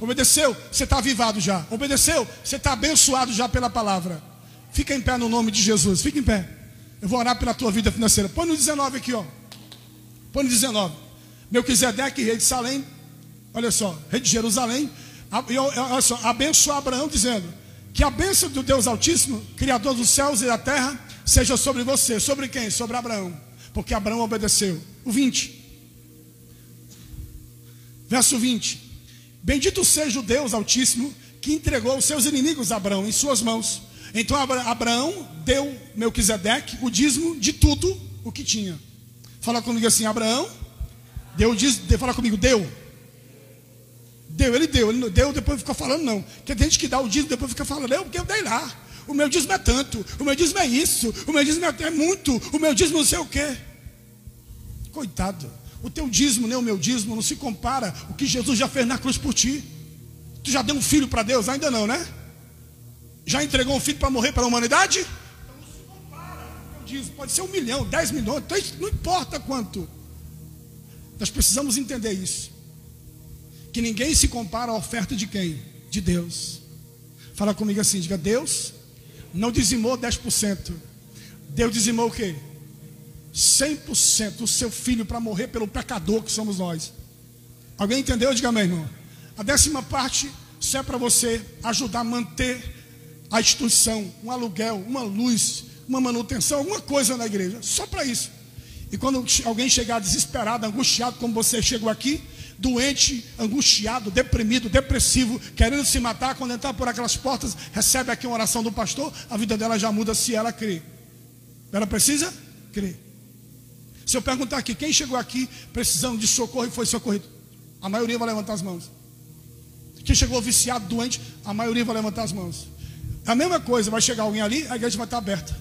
Obedeceu, você está avivado já. Obedeceu, você está abençoado já pela palavra. Fica em pé no nome de Jesus, fica em pé. Eu vou orar pela tua vida financeira. Põe no 19 aqui, ó. Põe no 19. Melquisedeque, rei de Salém, olha só, rei de Jerusalém, olha só, abençoou Abraão, dizendo: que a bênção do Deus Altíssimo, Criador dos céus e da terra, seja sobre você. Sobre quem? Sobre Abraão, porque Abraão obedeceu. O 20, verso 20: Bendito seja o Deus Altíssimo, que entregou os seus inimigos a Abraão em suas mãos. Então Abraão deu Melquisedeque o dízimo de tudo o que tinha. Fala comigo assim: Abraão deu o dízimo. Fala comigo, deu. Ele não deu, depois fica falando não. Porque tem gente que dá o dízimo, depois fica falando, porque eu dei lá. O meu dízimo é tanto, o meu dízimo é isso, o meu dízimo é muito, o meu dízimo não sei o quê. Coitado, o teu dízimo nem o meu dízimo não se compara o que Jesus já fez na cruz por ti. Tu já deu um filho para Deus? Ainda não, né? Já entregou um filho para morrer pela humanidade? Então não se compara o teu dízimo. Pode ser 1 milhão, 10 milhões, não importa quanto. Nós precisamos entender isso. Que ninguém se compara à oferta de quem? De Deus. Fala comigo assim, diga: Deus não dizimou 10%. Deus dizimou o quê? 100% o seu filho para morrer pelo pecador que somos nós. Alguém entendeu? Diga amém, irmão. A 10ª parte, isso é para você ajudar a manter a instituição, um aluguel, uma luz, uma manutenção, alguma coisa na igreja, só para isso. E quando alguém chegar desesperado, angustiado, como você chegou aqui, doente, angustiado, deprimido, depressivo, querendo se matar, quando entrar por aquelas portas, recebe aqui uma oração do pastor, a vida dela já muda se ela crer. Ela precisa crer. Se eu perguntar aqui, quem chegou aqui precisando de socorro e foi socorrido? A maioria vai levantar as mãos. Quem chegou viciado, doente, a maioria vai levantar as mãos. A mesma coisa, vai chegar alguém ali, a igreja vai estar aberta.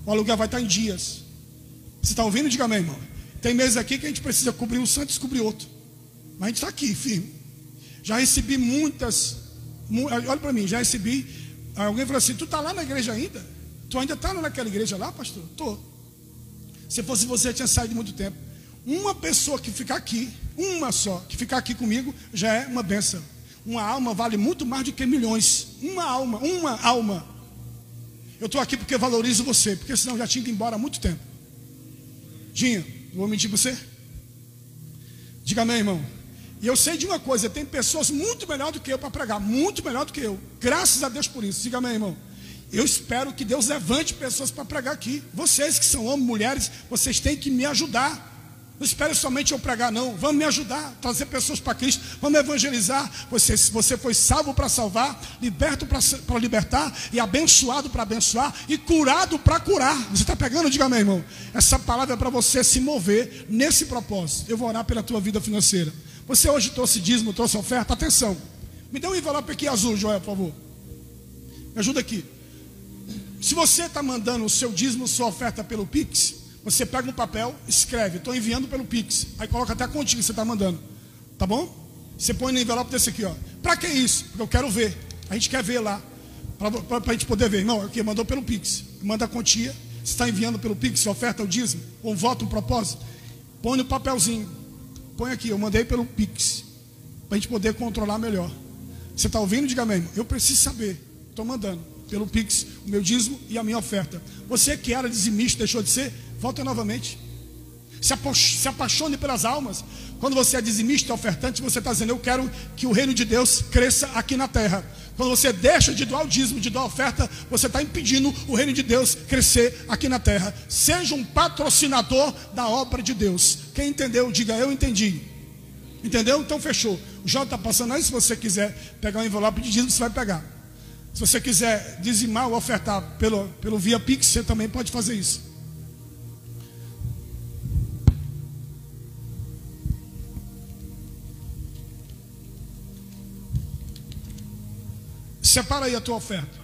O aluguel vai estar em dias. Você está ouvindo? Diga amém, irmão. Tem meses aqui que a gente precisa cobrir um santo e descobrir outro. Mas a gente está aqui, firme. Já recebi muitas. Olha para mim, já recebi. Alguém falou assim: tu está lá na igreja ainda? Tu ainda está naquela igreja lá, pastor? Estou. Se fosse você, tinha saído muito tempo. Uma pessoa que ficar aqui, uma só, que ficar aqui comigo, já é uma bênção. Uma alma vale muito mais do que milhões. Uma alma. Eu estou aqui porque valorizo você, porque senão eu já tinha ido embora há muito tempo. Não vou mentir para você? Diga amém, irmão. E eu sei de uma coisa: tem pessoas muito melhor do que eu para pregar, muito melhor do que eu. Graças a Deus por isso. Diga amém, irmão. Eu espero que Deus levante pessoas para pregar aqui. Vocês que são homens, mulheres, vocês têm que me ajudar. Não espere somente eu pregar, não. Vamos me ajudar, trazer pessoas para Cristo. Vamos evangelizar. Você foi salvo para salvar, liberto para libertar, e abençoado para abençoar, e curado para curar. Você está pegando? Diga amém, irmão. Essa palavra é para você se mover nesse propósito. Eu vou orar pela tua vida financeira. Você hoje trouxe dízimo, trouxe oferta. Atenção. Me dê um envelope aqui azul, Joel, por favor. Me ajuda aqui. Se você está mandando o seu dízimo, sua oferta pelo Pix, você pega um papel, escreve: estou enviando pelo Pix. Aí coloca até a continha que você está mandando. Tá bom? Você põe no envelope desse aqui, ó. Para que isso? Porque eu quero ver. A gente quer ver lá. Para a gente poder ver. Irmão, aqui mandou pelo Pix. Manda a quantia. Você está enviando pelo Pix, sua oferta, o dízimo, ou um voto, um propósito. Põe no papelzinho. Põe aqui, eu mandei pelo Pix. Para a gente poder controlar melhor. Você está ouvindo? Diga amém. Eu preciso saber. Estou mandando pelo Pix o meu dízimo e a minha oferta. Você que era dizimista, deixou de ser, volta novamente. Se apaixone pelas almas. Quando você é dizimista e ofertante, você está dizendo: eu quero que o reino de Deus cresça aqui na terra. Quando você deixa de doar o dízimo, de doar a oferta, você está impedindo o reino de Deus crescer aqui na terra. Seja um patrocinador da obra de Deus. Quem entendeu, diga: eu entendi. Entendeu? Então fechou. O Jó está passando aí. Se você quiser pegar um envelope de dízimo, você vai pegar. Se você quiser dizimar ou ofertar pelo via Pix, você também pode fazer isso. Separa aí a tua oferta.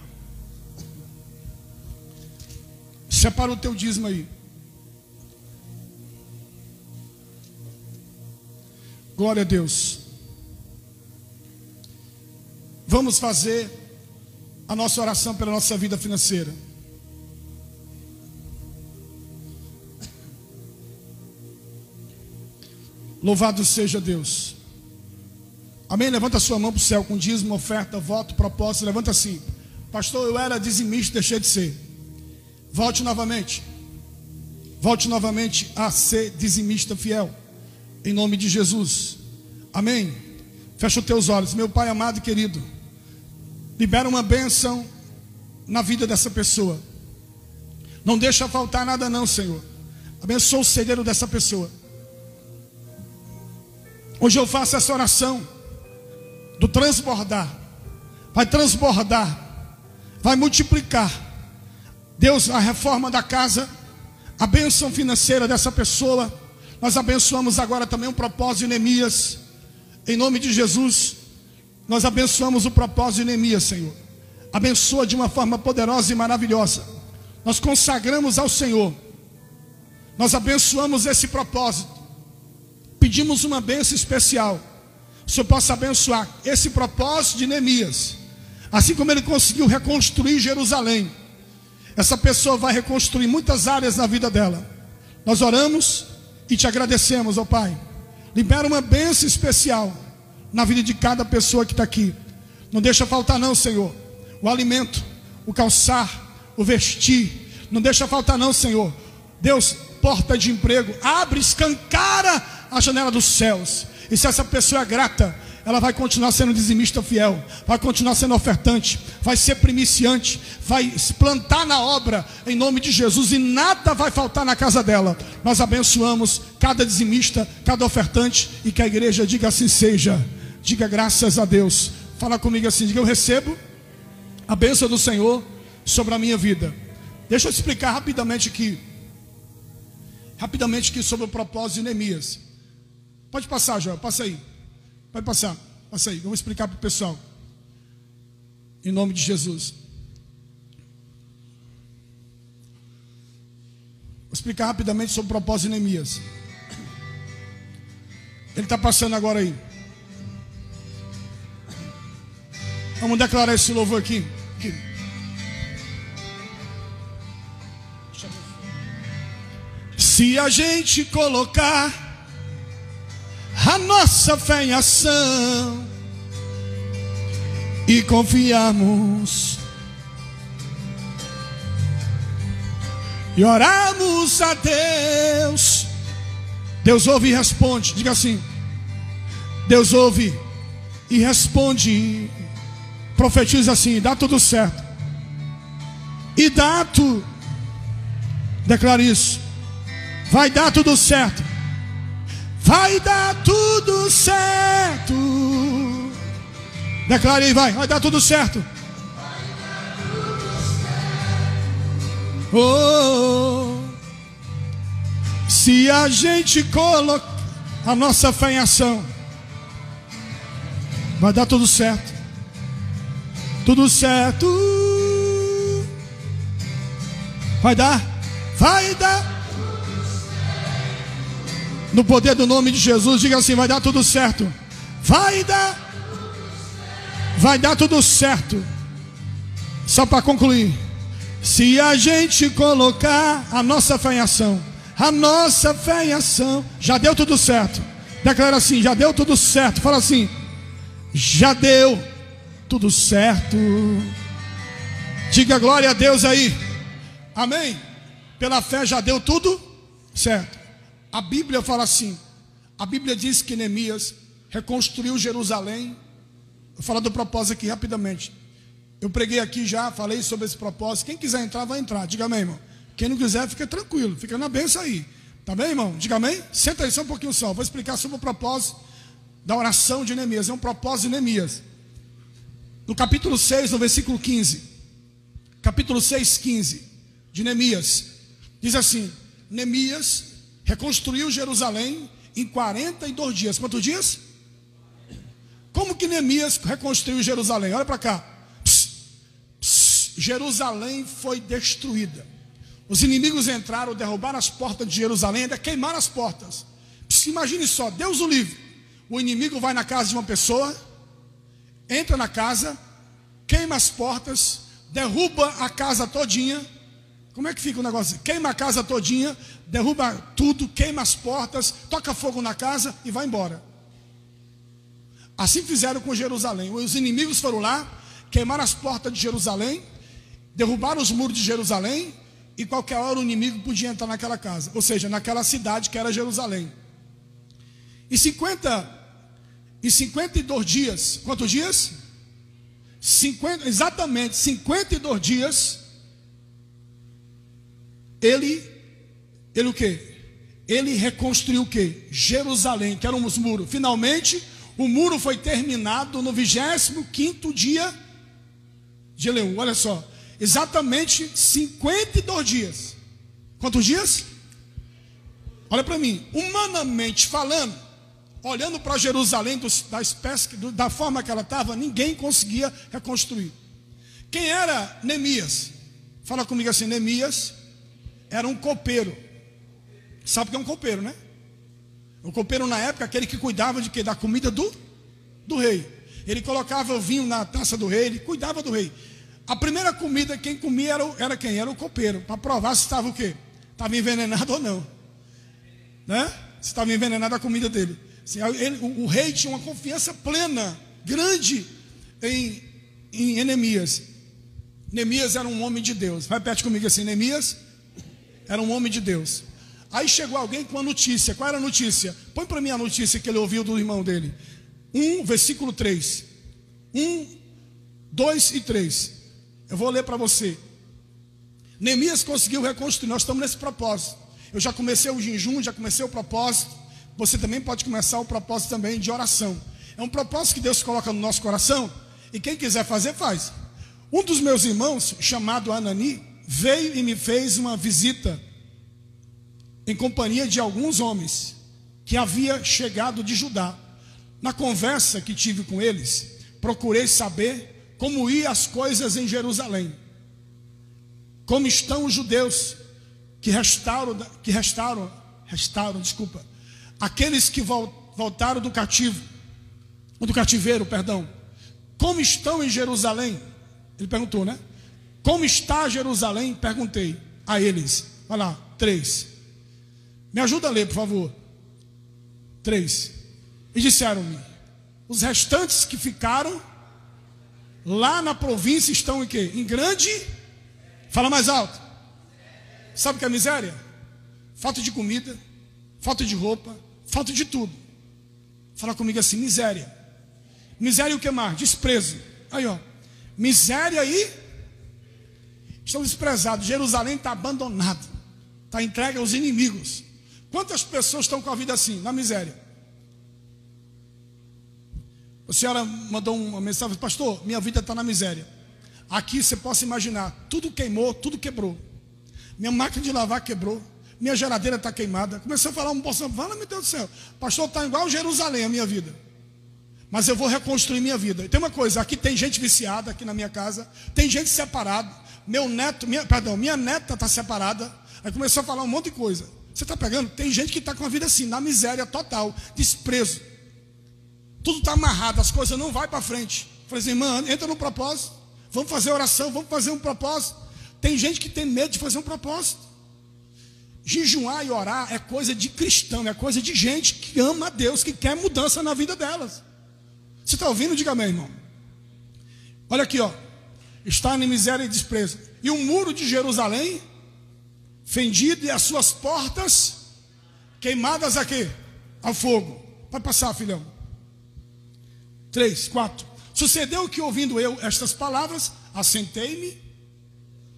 Separa o teu dízimo aí. Glória a Deus. Vamos fazer a nossa oração pela nossa vida financeira. Louvado seja Deus. Amém? Levanta a sua mão para o céu com dízimo, oferta, voto, propósito. Levanta assim: pastor, eu era dizimista, deixei de ser. Volte novamente. Volte novamente a ser dizimista fiel, em nome de Jesus. Amém? Fecha os teus olhos. Meu Pai amado e querido, libera uma bênção na vida dessa pessoa. Não deixa faltar nada não, Senhor. Abençoa o celeiro dessa pessoa. Hoje eu faço essa oração do transbordar. Vai transbordar, vai multiplicar. Deus, a reforma da casa, a bênção financeira dessa pessoa. Nós abençoamos agora também um propósito de Neemias. Em nome de Jesus, nós abençoamos o propósito de Neemias, Senhor. Abençoa de uma forma poderosa e maravilhosa. Nós consagramos ao Senhor. Nós abençoamos esse propósito. Pedimos uma bênção especial. O Senhor possa abençoar esse propósito de Neemias. Assim como ele conseguiu reconstruir Jerusalém, essa pessoa vai reconstruir muitas áreas na vida dela. Nós oramos e te agradecemos, ó Pai. Libera uma bênção especial na vida de cada pessoa que está aqui. Não deixa faltar não, Senhor, o alimento, o calçar, o vestir. Não deixa faltar não, Senhor. Deus, porta de emprego, abre, escancara a janela dos céus. E se essa pessoa é grata, ela vai continuar sendo dizimista fiel, vai continuar sendo ofertante, vai ser primiciante, vai se plantar na obra em nome de Jesus, e nada vai faltar na casa dela. Nós abençoamos cada dizimista, cada ofertante, e que a igreja diga assim seja. Diga graças a Deus. Fala comigo assim, diga: eu recebo a bênção do Senhor sobre a minha vida. Deixa eu explicar rapidamente aqui sobre o propósito de Neemias. Pode passar, Joel, passa aí. Pode passar, passa aí. Eu vou explicar para o pessoal. Em nome de Jesus. Vou explicar rapidamente sobre o propósito de Neemias. Ele está passando agora aí. Vamos declarar esse louvor aqui. Se a gente colocar a nossa fé em ação e confiarmos e orarmos a Deus, Deus ouve e responde. Diga assim: Deus ouve e responde. Profetiza assim: dá tudo certo. E dá tudo. Declara isso. Vai dar tudo certo. Vai dar tudo certo. Declare aí, vai dar tudo certo. Oh, se a gente colocar a nossa fé em ação, vai dar tudo certo. Tudo certo. Vai dar. No poder do nome de Jesus, diga assim: vai dar tudo certo. Vai dar tudo certo. Só para concluir, se a gente colocar a nossa fé em ação, já deu tudo certo. Declara assim: já deu tudo certo. Fala assim: já deu tudo certo. Diga glória a Deus aí. Amém? Pela fé já deu tudo certo. A Bíblia fala assim. A Bíblia diz que Neemias reconstruiu Jerusalém. Vou falar do propósito aqui rapidamente. Eu preguei aqui já, falei sobre esse propósito. Quem quiser entrar, vai entrar. Diga amém, irmão. Quem não quiser, fica tranquilo, fica na bênção aí. Tá bem, irmão? Diga amém. Senta aí só um pouquinho só. Vou explicar sobre o propósito da oração de Neemias. É um propósito de Neemias. No capítulo 6, no versículo 15. Capítulo 6, 15 de Neemias. Diz assim: Neemias reconstruiu Jerusalém em 42 dias. Quantos dias? Como que Neemias reconstruiu Jerusalém? Olha para cá. Jerusalém foi destruída. Os inimigos entraram, derrubaram as portas de Jerusalém, ainda queimaram as portas. Imagine só, Deus o livre. O inimigo vai na casa de uma pessoa, entra na casa, queima as portas, derruba a casa todinha. Como é que fica o negócio? Queima a casa todinha, derruba tudo, queima as portas, toca fogo na casa e vai embora. Assim fizeram com Jerusalém. Os inimigos foram lá, queimaram as portas de Jerusalém, derrubaram os muros de Jerusalém, e qualquer hora o inimigo podia entrar naquela casa, ou seja, naquela cidade que era Jerusalém. Em 52 dias, quantos dias? Exatamente 52 dias. Ele o quê? Ele reconstruiu o quê? Jerusalém, que eram os muros. Finalmente, O muro foi terminado no 25º dia de Eleu. Olha só, exatamente 52 dias. Quantos dias? Olha para mim, humanamente falando, olhando para Jerusalém da forma que ela estava, ninguém conseguia reconstruir. Quem era Neemias? Fala comigo assim, Neemias era um copeiro. Sabe o que é um copeiro, né? O copeiro na época, aquele que cuidava de quê? Da comida do rei. Ele colocava o vinho na taça do rei, ele cuidava do rei. A primeira comida, quem comia era quem? Era o copeiro, para provar se estava o quê? Estava envenenado ou não, né? Se estava envenenada a comida dele. O rei tinha uma confiança plena, grande em Neemias. Neemias era um homem de Deus. Repete comigo assim, Neemias era um homem de Deus. Aí chegou alguém com a notícia. Qual era a notícia? Põe para mim a notícia que ele ouviu do irmão dele. Versículo 3. 2 e 3. Eu vou ler para você. Neemias conseguiu reconstruir. Nós estamos nesse propósito. Eu já comecei o jejum, já comecei o propósito. Você também pode começar o propósito também de oração. É um propósito que Deus coloca no nosso coração. E quem quiser fazer, faz. Um dos meus irmãos, chamado Anani, veio e me fez uma visita em companhia de alguns homens que havia chegado de Judá. Na conversa que tive com eles, procurei saber como iam as coisas em Jerusalém. Como estão os judeus que restaram, aqueles que voltaram do cativeiro, perdão. Como estão em Jerusalém? Ele perguntou, né? Como está Jerusalém? Perguntei a eles. Olha lá, 3. Me ajuda a ler, por favor. 3. E disseram-me: os restantes que ficaram lá na província estão em quê? Em grande... Fala mais alto. Sabe o que é miséria? Falta de comida, falta de roupa, falta de tudo. Fala comigo assim, miséria. Miséria e o que mais? Desprezo. Aí ó, miséria e estão desprezados. Jerusalém está abandonado, está entregue aos inimigos. Quantas pessoas estão com a vida assim, na miséria? A senhora mandou uma mensagem: pastor, minha vida está na miséria. Aqui você possa imaginar, tudo queimou, tudo quebrou. Minha máquina de lavar quebrou, minha geladeira está queimada. Comecei a falar, fala, meu Deus do céu, pastor, está igual Jerusalém a minha vida. Mas eu vou reconstruir minha vida. E tem uma coisa, aqui tem gente viciada, aqui na minha casa, tem gente separada. Minha neta está separada. Aí começou a falar um monte de coisa. Você está pegando? Tem gente que está com a vida assim, na miséria total, desprezo. Tudo está amarrado, as coisas não vão para frente. Falei assim, irmã, entra no propósito. Vamos fazer oração, vamos fazer um propósito. Tem gente que tem medo de fazer um propósito. Jejuar e orar é coisa de cristão, é coisa de gente que ama a Deus, que quer mudança na vida delas. Você está ouvindo? Diga amém, irmão. Olha aqui, ó. Está em miséria e desprezo. E o muro de Jerusalém, fendido, e as suas portas queimadas aqui, ao fogo. Vai passar, filhão. 3, 4. Sucedeu que, ouvindo eu estas palavras, assentei-me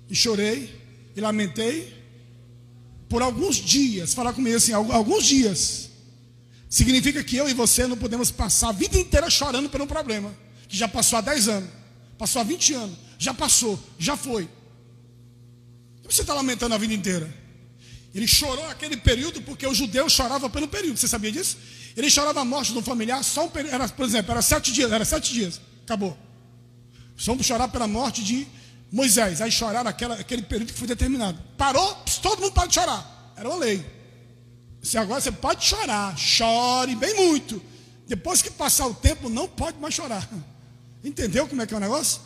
e chorei e lamentei por alguns dias. Fala comigo assim, alguns dias. Significa que eu e você não podemos passar a vida inteira chorando por um problema que já passou há 10 anos, passou há 20 anos, já passou, já foi. Você está lamentando a vida inteira. Ele chorou aquele período porque o judeu chorava pelo período. Você sabia disso? Ele chorava a morte de um familiar só um período, por exemplo, era 7 dias, acabou. Vamos chorar pela morte de Moisés. Aí choraram aquele período que foi determinado. Parou, todo mundo pode chorar. Era uma lei. Agora você pode chorar, chore bem muito. Depois que passar o tempo, não pode mais chorar. Entendeu como é que é o negócio?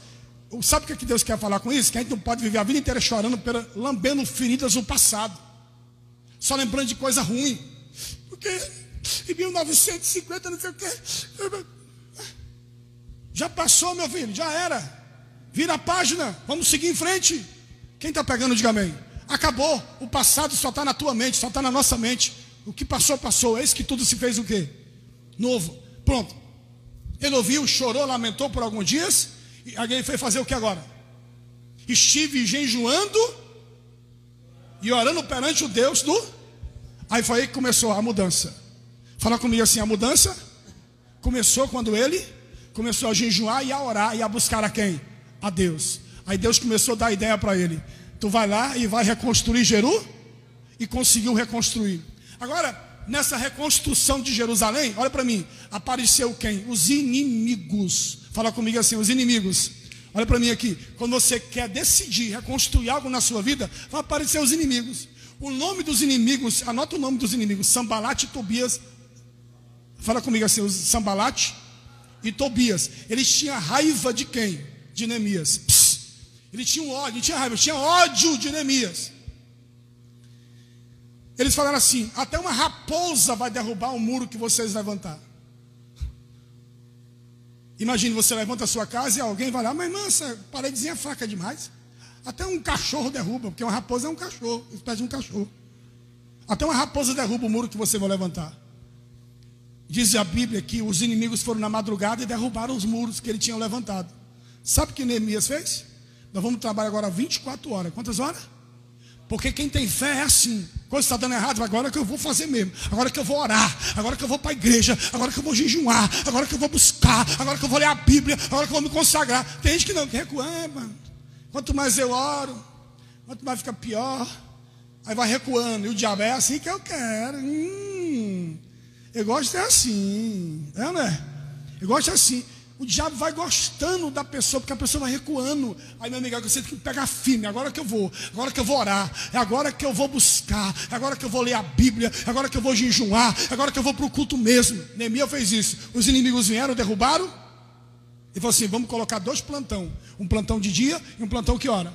Sabe o que Deus quer falar com isso? Que a gente não pode viver a vida inteira chorando, lambendo feridas do passado, só lembrando de coisa ruim. Porque em 1950, não sei o quê. Já passou, meu filho, já era. Vira a página, vamos seguir em frente. Quem está pegando, diga amém. Acabou, o passado só está na tua mente, só está na nossa mente. O que passou, passou. É isso que tudo se fez o quê? Novo. Pronto. Ele ouviu, chorou, lamentou por alguns dias. E alguém foi fazer o que agora? Estive jejuando e orando perante o Deus do... Aí foi aí que começou a mudança. Fala comigo assim, a mudança Começou quando ele começou a jejuar e a orar e a buscar a quem? A Deus. Aí Deus começou a dar ideia para ele. Tu vai lá e vai reconstruir Jerusalém. E conseguiu reconstruir. Agora, nessa reconstrução de Jerusalém, olha para mim, apareceu quem? Os inimigos. Fala comigo assim, os inimigos. Olha para mim aqui. Quando você quer decidir reconstruir algo na sua vida, vai aparecer os inimigos. O nome dos inimigos, anota o nome dos inimigos, Sambalat e Tobias. Fala comigo assim, os Sambalat e Tobias. Eles tinham raiva de quem? De Neemias. Eles tinham ódio, não tinha raiva, tinha ódio de Neemias. Eles falaram assim: até uma raposa vai derrubar o muro que vocês levantaram. Imagine, você levanta a sua casa e alguém vai lá: mas irmã, essa paredezinha é fraca demais. Até um cachorro derruba, porque uma raposa é um cachorro, espécie de um cachorro. Até uma raposa derruba o muro que você vai levantar. Diz a Bíblia que os inimigos foram na madrugada e derrubaram os muros que ele tinha levantado. Sabe o que Neemias fez? Nós vamos trabalhar agora 24 horas. Quantas horas? Porque quem tem fé é assim. Quando está dando errado, agora que eu vou fazer mesmo. Agora que eu vou orar. Agora que eu vou para a igreja. Agora que eu vou jejuar. Agora que eu vou buscar. Agora que eu vou ler a Bíblia. Agora que eu vou me consagrar. Tem gente que não quer recuar, mano. Quanto mais eu oro, quanto mais fica pior. Aí vai recuando. E o diabo é assim que eu quero. Eu gosto de ser assim. É, não é? Eu gosto assim. O diabo vai gostando da pessoa, porque a pessoa vai recuando. Aí, meu amigo, você tem que pegar firme. Agora que eu vou orar. É agora que eu vou buscar. É agora que eu vou ler a Bíblia. É agora que eu vou jejuar. É agora que eu vou para o culto mesmo. Neemias fez isso. Os inimigos vieram, derrubaram. E falou assim: vamos colocar 2 plantão. Um plantão de dia e um plantão que hora?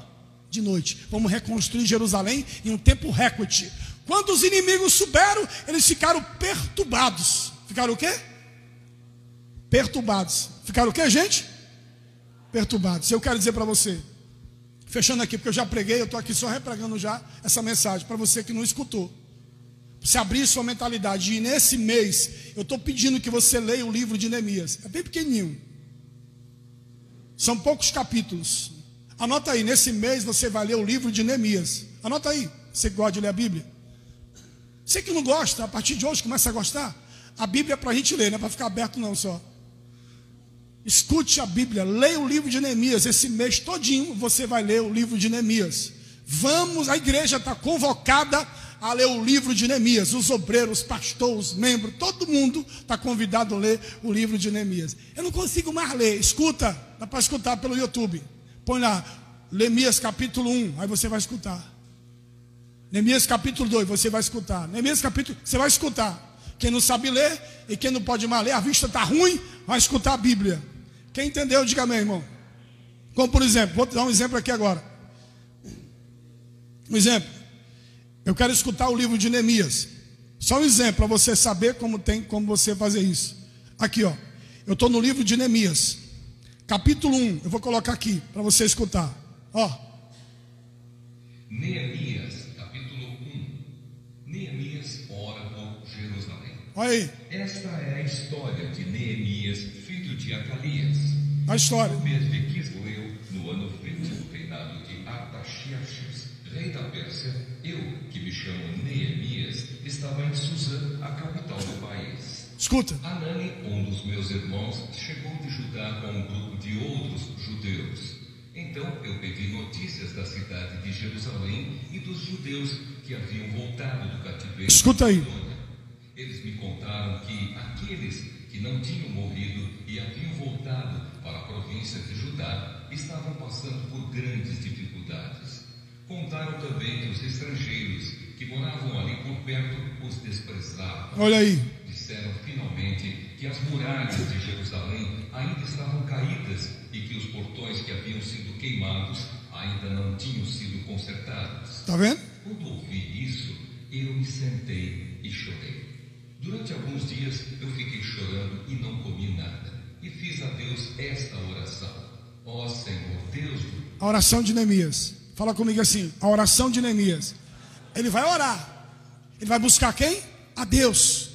De noite. Vamos reconstruir Jerusalém em um tempo recorde. Quando os inimigos souberam, eles ficaram perturbados. Ficaram o quê? Perturbados. Ficaram o quê, gente? Perturbados. Eu quero dizer para você, fechando aqui, porque eu já preguei, eu estou aqui só repregando já essa mensagem, para você que não escutou. Você abrir sua mentalidade. E nesse mês, eu estou pedindo que você leia o livro de Neemias. É bem pequenininho. São poucos capítulos. Anota aí, nesse mês você vai ler o livro de Neemias. Anota aí, você que gosta de ler a Bíblia. Você que não gosta, a partir de hoje começa a gostar. A Bíblia é para a gente ler, não é para ficar aberto não só. Escute a Bíblia, leia o livro de Neemias. Esse mês todinho você vai ler o livro de Neemias. Vamos, a igreja está convocada a ler o livro de Neemias. Os obreiros, os pastores, os membros, todo mundo está convidado a ler o livro de Neemias. Eu não consigo mais ler, escuta, dá para escutar pelo YouTube. Põe lá, Neemias capítulo 1, aí você vai escutar. Neemias capítulo 2, você vai escutar. Neemias capítulo, você vai escutar. Quem não sabe ler e quem não pode mais ler, a vista está ruim, vai escutar a Bíblia. Quem entendeu, diga amém, irmão. Como por exemplo, vou te dar um exemplo aqui agora. Um exemplo. Eu quero escutar o livro de Neemias. Só um exemplo para você saber como você fazer isso. Aqui, ó. Eu estou no livro de Neemias. Capítulo 1. Eu vou colocar aqui para você escutar. Ó. Neemias, capítulo 1. Neemias ora por Jerusalém. Olha aí. Esta é a história de Neemias, filho de Acalias. A história. No mês de Quisleu, no ano 20 do reinado de Artaxerxes, rei da Pérsia, eu, que me chamo Neemias, estava em Suzã, a capital do país. Escuta. Anani, um dos meus irmãos, chegou de Judá com um grupo de outros judeus. Então eu pedi notícias da cidade de Jerusalém e dos judeus que haviam voltado do cativeiro. Escuta aí. Eles me contaram que aqueles que não tinham morrido e haviam voltado para a província de Judá estavam passando por grandes dificuldades. Contaram também que os estrangeiros que moravam ali por perto os desprezavam. Olha aí. Disseram finalmente que as muralhas de Jerusalém ainda estavam caídas e que os portões que haviam sido queimados ainda não tinham sido consertados. Está vendo? Quando ouvi isso, eu me sentei e chorei. Durante alguns dias eu fiquei chorando e não comi nada. E fiz a Deus esta oração: ó Senhor Deus. A oração de Neemias. Fala comigo assim, a oração de Neemias. Ele vai orar. Ele vai buscar quem? A Deus.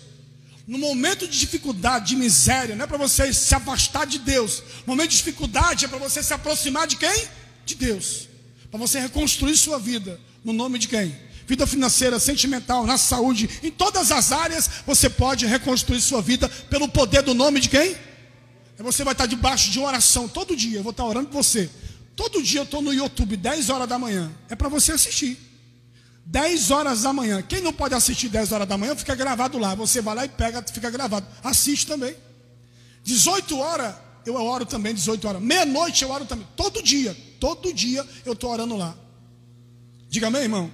No momento de dificuldade, de miséria, não é para você se afastar de Deus. No momento de dificuldade é para você se aproximar de quem? De Deus. Para você reconstruir sua vida. No nome de quem? vida financeira, sentimental, na saúde, em todas as áreas você pode reconstruir sua vida pelo poder do nome de quem? Você vai estar debaixo de uma oração todo dia. Eu vou estar orando por você. Todo dia eu estou no YouTube, 10 horas da manhã. É para você assistir. 10 horas da manhã. Quem não pode assistir 10 horas da manhã, fica gravado lá. Você vai lá e pega, fica gravado. Assiste também. 18 horas, eu oro também, 18 horas. Meia-noite eu oro também. Todo dia eu estou orando lá. Diga amém, irmão.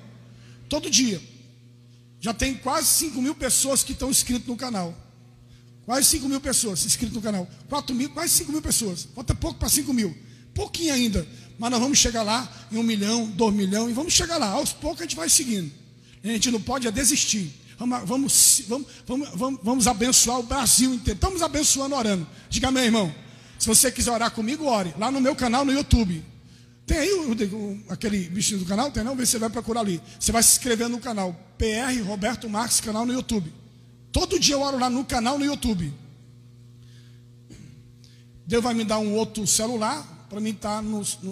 Todo dia. Já tem quase 5 mil pessoas que estão inscritas no canal. Quase 5 mil pessoas inscritas no canal. 4 mil, quase 5 mil pessoas. Falta pouco para 5 mil. Pouquinho ainda. Mas nós vamos chegar lá em 1 milhão, 2 milhões. E vamos chegar lá. Aos poucos a gente vai seguindo. A gente não pode desistir. Vamos abençoar o Brasil inteiro. Estamos abençoando orando. Diga amém, irmão. Se você quiser orar comigo, ore. Lá no meu canal no YouTube. Tem aí aquele bichinho do canal? Tem não? Vê se você vai procurar ali. Você vai se inscrever no canal PR Roberto Marques, canal no YouTube. Todo dia eu oro lá no canal no YouTube. Deus vai me dar um outro celular para mim estar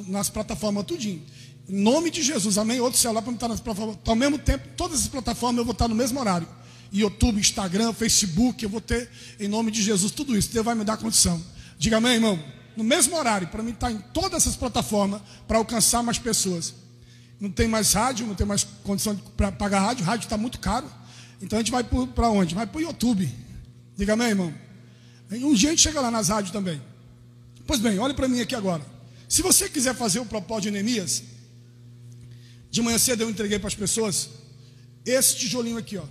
nas plataformas tudinho. Em nome de Jesus, amém? Outro celular para mim estar nas plataformas. Ao mesmo tempo, todas as plataformas eu vou estar no mesmo horário. YouTube, Instagram, Facebook, eu vou ter, em nome de Jesus, tudo isso. Deus vai me dar condição. Diga amém, irmão? No mesmo horário, para mim estar em todas essas plataformas, para alcançar mais pessoas. Não tem mais rádio, não tem mais condição para pagar rádio. Rádio está muito caro. Então a gente vai para onde? Vai para o YouTube. Diga amém, irmão? Um dia a gente chega lá nas rádios também. Pois bem, olhe para mim aqui agora. Se você quiser fazer o propósito de Neemias, de manhã cedo eu entreguei para as pessoas esse tijolinho aqui, ó.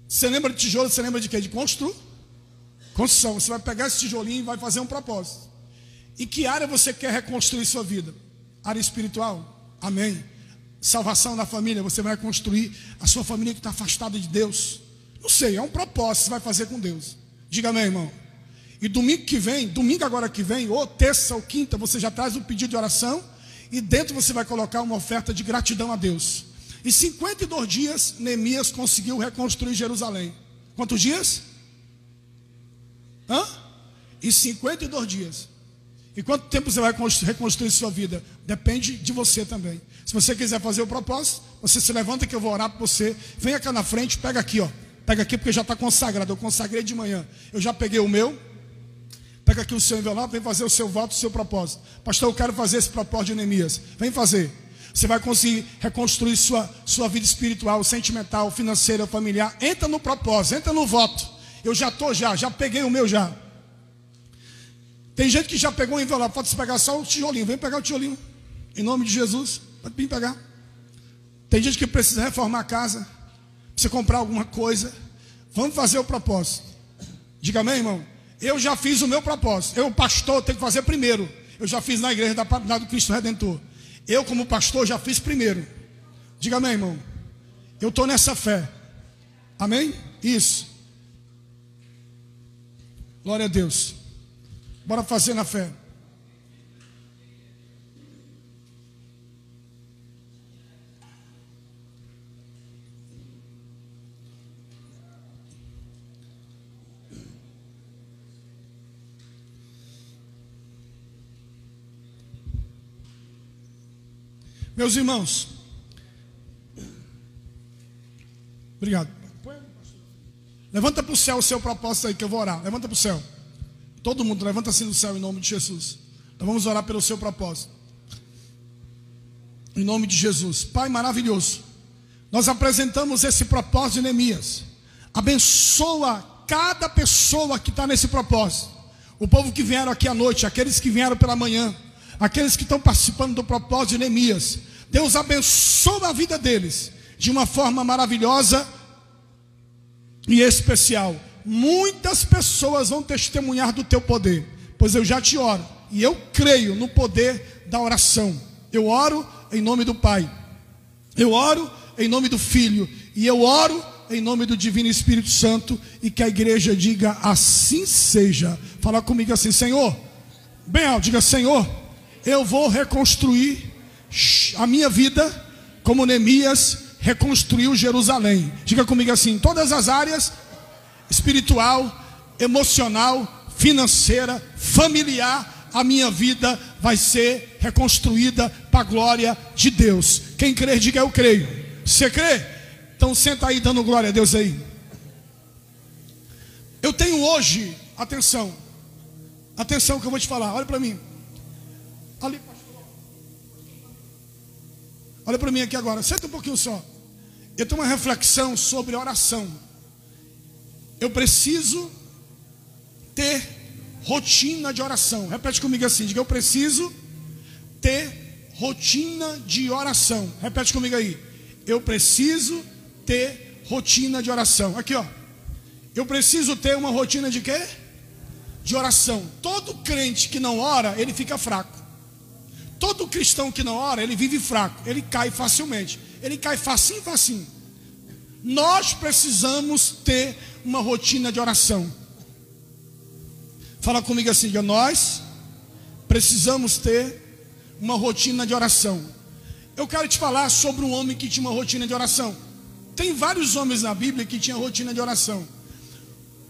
Você lembra de tijolo? Você lembra de quê? De construção. Você vai pegar esse tijolinho e vai fazer um propósito. Em que área você quer reconstruir sua vida? Área espiritual? Amém. Salvação na família, você vai construir a sua família que está afastada de Deus. Não sei, é um propósito que você vai fazer com Deus. Diga amém, irmão. E domingo agora que vem, ou terça ou quinta, você já traz um pedido de oração e dentro você vai colocar uma oferta de gratidão a Deus. Em 52 dias, Neemias conseguiu reconstruir Jerusalém. Quantos dias? Em 52 dias. E quanto tempo você vai reconstruir sua vida? Depende de você também. Se você quiser fazer o propósito, você se levanta que eu vou orar por você. Venha cá na frente, pega aqui, ó. Pega aqui porque já está consagrado. Eu consagrei de manhã. Eu já peguei o meu. Pega aqui o seu envelope, vem fazer o seu voto, o seu propósito. Pastor, eu quero fazer esse propósito de Neemias. Vem fazer. Você vai conseguir reconstruir sua vida espiritual, sentimental, financeira, familiar. Entra no propósito, entra no voto. Eu já peguei o meu já. Tem gente que já pegou o envelope, pode pegar só o tijolinho. Vem pegar o tijolinho. Em nome de Jesus, pode vir pegar. Tem gente que precisa reformar a casa, precisa comprar alguma coisa. Vamos fazer o propósito. Diga amém, irmão. Eu já fiz o meu propósito. Eu, pastor, tenho que fazer primeiro. Eu já fiz na igreja do Cristo Redentor. Eu, como pastor, já fiz primeiro. Diga amém, irmão. Eu estou nessa fé. Amém? Isso. Glória a Deus. Bora fazer na fé. Meus irmãos, obrigado. Levanta para o céu o seu propósito aí que eu vou orar. Levanta para o céu. Todo mundo levanta assim no céu em nome de Jesus. Então vamos orar pelo seu propósito. Em nome de Jesus. Pai maravilhoso, nós apresentamos esse propósito de Neemias. Abençoa cada pessoa que está nesse propósito. O povo que vieram aqui à noite, aqueles que vieram pela manhã, aqueles que estão participando do propósito de Neemias. Deus abençoa a vida deles de uma forma maravilhosa e especial. Muitas pessoas vão testemunhar do teu poder, pois eu já te oro e eu creio no poder da oração. Eu oro em nome do Pai, eu oro em nome do Filho e eu oro em nome do Divino Espírito Santo. E que a igreja diga assim seja. Fala comigo assim: Senhor, bem alto, diga: Senhor, eu vou reconstruir a minha vida como Neemias reconstruiu Jerusalém. Diga comigo assim: todas as áreas, espiritual, emocional, financeira, familiar, a minha vida vai ser reconstruída para a glória de Deus. Quem crer, diga: eu creio. Você crê? Então senta aí dando glória a Deus aí. Eu tenho hoje, atenção que eu vou te falar, olha para mim. Ali, pastor. Olha para mim aqui agora, senta um pouquinho só. Eu tenho uma reflexão sobre oração. Eu preciso ter rotina de oração. Repete comigo assim, diga: eu preciso ter rotina de oração. Repete comigo aí. Eu preciso ter rotina de oração. Aqui, ó. Eu preciso ter uma rotina de quê? De oração. Todo crente que não ora, ele fica fraco. Todo cristão que não ora, ele vive fraco. Ele cai facilmente. Ele cai facinho. Nós precisamos ter uma rotina de oração. Fala comigo assim, diga: nós precisamos ter uma rotina de oração. Eu quero te falar sobre um homem que tinha uma rotina de oração. Tem vários homens na Bíblia que tinham rotina de oração.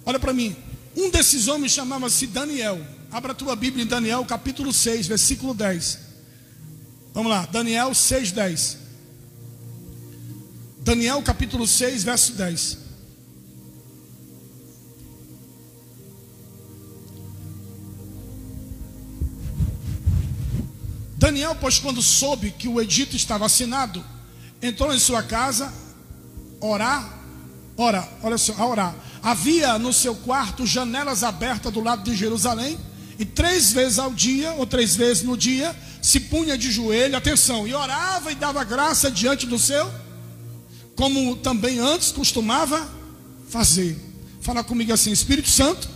Olha para mim. Um desses homens chamava-se Daniel. Abra a tua Bíblia em Daniel capítulo 6, versículo 10. Vamos lá, Daniel 6, 10. Daniel capítulo 6, verso 10. Daniel, pois, quando soube que o edito estava assinado, entrou em sua casa a orar. Havia no seu quarto janelas abertas do lado de Jerusalém, e 3 vezes ao dia, ou 3 vezes no dia, se punha de joelho, atenção, e orava e dava graça diante do seu, como também antes costumava fazer. Fala comigo assim: Espírito Santo,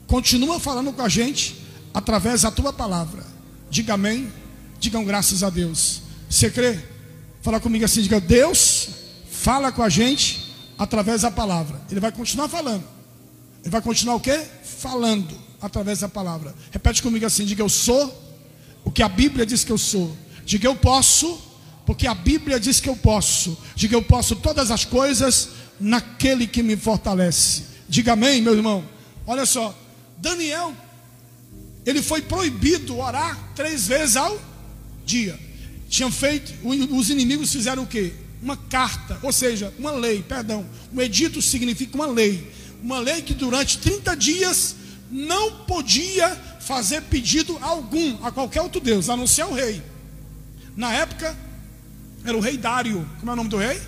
continua falando com a gente através da tua palavra. Diga amém, digam graças a Deus. Você crê? Fala comigo assim, diga: Deus fala com a gente através da palavra. Ele vai continuar falando. Ele vai continuar o quê? Falando através da palavra. Repete comigo assim, diga: eu sou o que a Bíblia diz que eu sou. Diga: eu posso, porque a Bíblia diz que eu posso. Diga: eu posso todas as coisas naquele que me fortalece. Diga amém, meu irmão. Olha só, Daniel, ele foi proibido orar 3 vezes ao dia. Tinham feito, os inimigos fizeram o quê? Uma carta, ou seja, uma lei, perdão. Um edito significa uma lei. Uma lei que durante 30 dias não podia fazer pedido algum a qualquer outro Deus, a não ser o rei. Na época, era o rei Dário. Como é o nome do rei?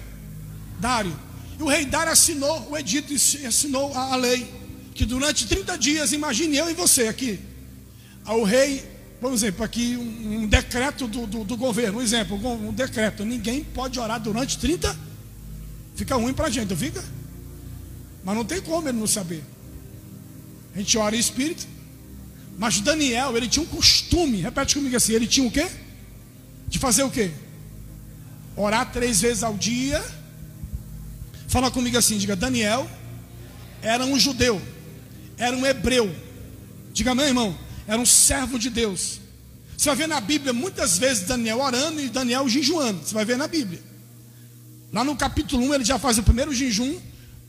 Dário. E o rei Dário assinou o edito, assinou a lei, que durante 30 dias, imagine eu e você aqui, o rei, por exemplo, aqui um decreto do governo, um exemplo, um decreto: ninguém pode orar durante 30, fica ruim para a gente, não fica? Mas não tem como ele não saber. A gente ora em espírito. Mas Daniel, ele tinha um costume, repete comigo assim, ele tinha o quê? De fazer o quê? Orar 3 vezes ao dia. Fala comigo assim, diga: Daniel era um judeu, era um hebreu. Diga amém, irmão. Era um servo de Deus. Você vai ver na Bíblia muitas vezes Daniel orando e Daniel jejuando. Você vai ver na Bíblia. Lá no capítulo 1 ele já faz o primeiro jejum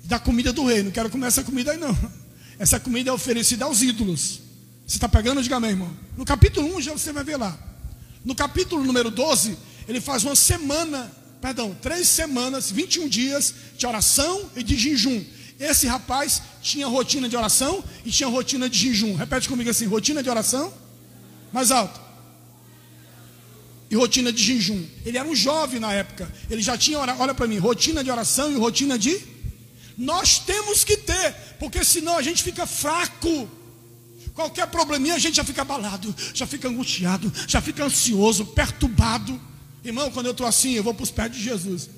da comida do rei. Não quero comer essa comida aí não. Essa comida é oferecida aos ídolos. Você está pegando? Diga amém, irmão. No capítulo 1 já você vai ver lá. No capítulo número 12 ele faz 3 semanas, 21 dias de oração e de jejum. Esse rapaz tinha rotina de oração e tinha rotina de jejum. Repete comigo assim: rotina de oração, mais alto, e rotina de jejum. Ele era um jovem na época. Ele já tinha, olha para mim, rotina de oração e rotina de... Nós temos que ter, porque senão a gente fica fraco. Qualquer probleminha a gente já fica abalado, já fica angustiado, já fica ansioso, perturbado. Irmão, quando eu estou assim, eu vou para os pés de Jesus.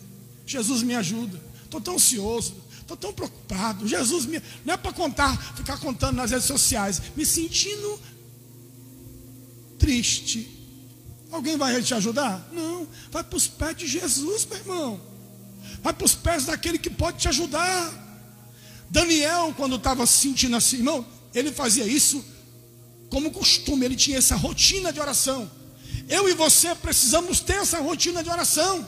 Jesus, me ajuda. Estou tão ansioso, estou tão preocupado. Jesus, não é para ficar contando nas redes sociais, me sentindo triste. Alguém vai te ajudar? Não, vai para os pés de Jesus, meu irmão. Vai para os pés daquele que pode te ajudar. Daniel, quando estava se sentindo assim, irmão, ele fazia isso como costume. Ele tinha essa rotina de oração. Eu e você precisamos ter essa rotina de oração,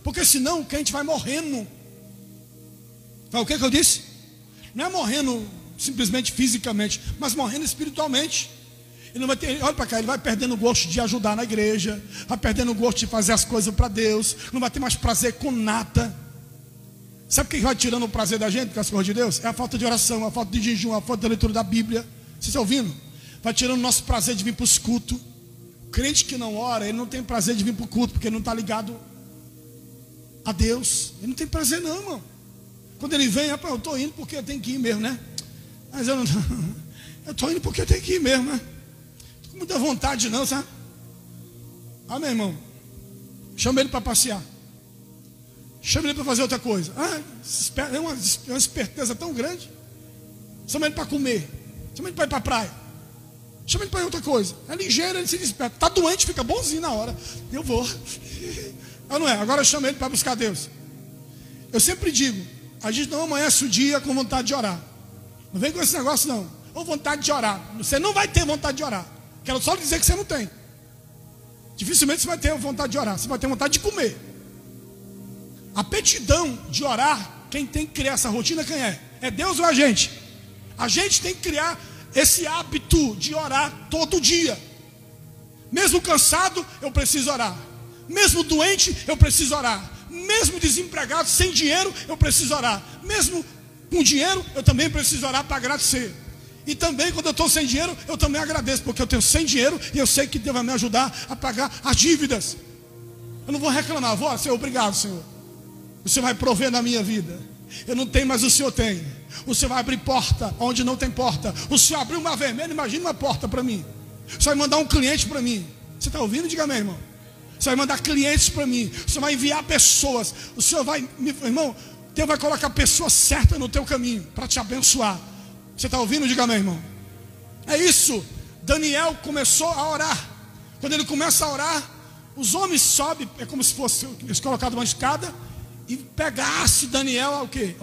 porque senão o crente vai morrendo. O que eu disse? Não é morrendo simplesmente fisicamente, mas morrendo espiritualmente. Ele não vai ter, olha para cá, ele vai perdendo o gosto de ajudar na igreja, vai perdendo o gosto de fazer as coisas para Deus, não vai ter mais prazer com nada. Sabe o que vai tirando o prazer da gente com as coisas de Deus? É a falta de oração, a falta de jejum, a falta da leitura da Bíblia. Vocês estão ouvindo? Vai tirando o nosso prazer de vir para os cultos. O crente que não ora, ele não tem prazer de vir para o culto, porque ele não está ligado a Deus. Ele não tem prazer não, irmão. Quando ele vem, rapaz, eu estou indo porque eu tenho que ir mesmo, né? Mas eu não, eu estou indo porque eu tenho que ir mesmo, né? Estou com muita vontade não, sabe? Ah, meu irmão, chama ele para passear. Chama ele para fazer outra coisa. É uma esperteza tão grande. Chama ele para comer. Chama ele para ir para a praia. Chama ele para ir outra coisa. É ligeiro, ele se desperta. Está doente, fica bonzinho na hora. Eu vou. Não é? Agora chama ele para buscar Deus. Eu sempre digo, a gente não amanhece o dia com vontade de orar. Não vem com esse negócio não. Ou vontade de orar. Você não vai ter vontade de orar. Quero só dizer que você não tem. Dificilmente você vai ter vontade de orar. Você vai ter vontade de comer. A aptidão de orar, quem tem que criar essa rotina, quem é? É Deus ou a gente? A gente tem que criar esse hábito de orar todo dia. Mesmo cansado, eu preciso orar. Mesmo doente, eu preciso orar. Mesmo desempregado, sem dinheiro, eu preciso orar. Mesmo com dinheiro, eu também preciso orar para agradecer. E também quando eu estou sem dinheiro, eu também agradeço, porque eu tenho sem dinheiro e eu sei que Deus vai me ajudar a pagar as dívidas. Eu não vou reclamar, vou, Senhor, obrigado, Senhor. O Senhor vai prover na minha vida. Eu não tenho, mas o Senhor tem. O Senhor vai abrir porta onde não tem porta. O Senhor abriu uma vermelha, imagina uma porta para mim. O Senhor vai mandar um cliente para mim. Você está ouvindo? Diga amém, irmão. O Senhor vai mandar clientes para mim. O Senhor vai enviar pessoas. O Senhor vai, irmão, Deus vai colocar pessoas certas no teu caminho para te abençoar. Você está ouvindo? Diga amém, irmão. É isso. Daniel começou a orar. Quando ele começa a orar, os homens sobem, é como se fosse eles colocaram uma escada e pegasse Daniel o quê?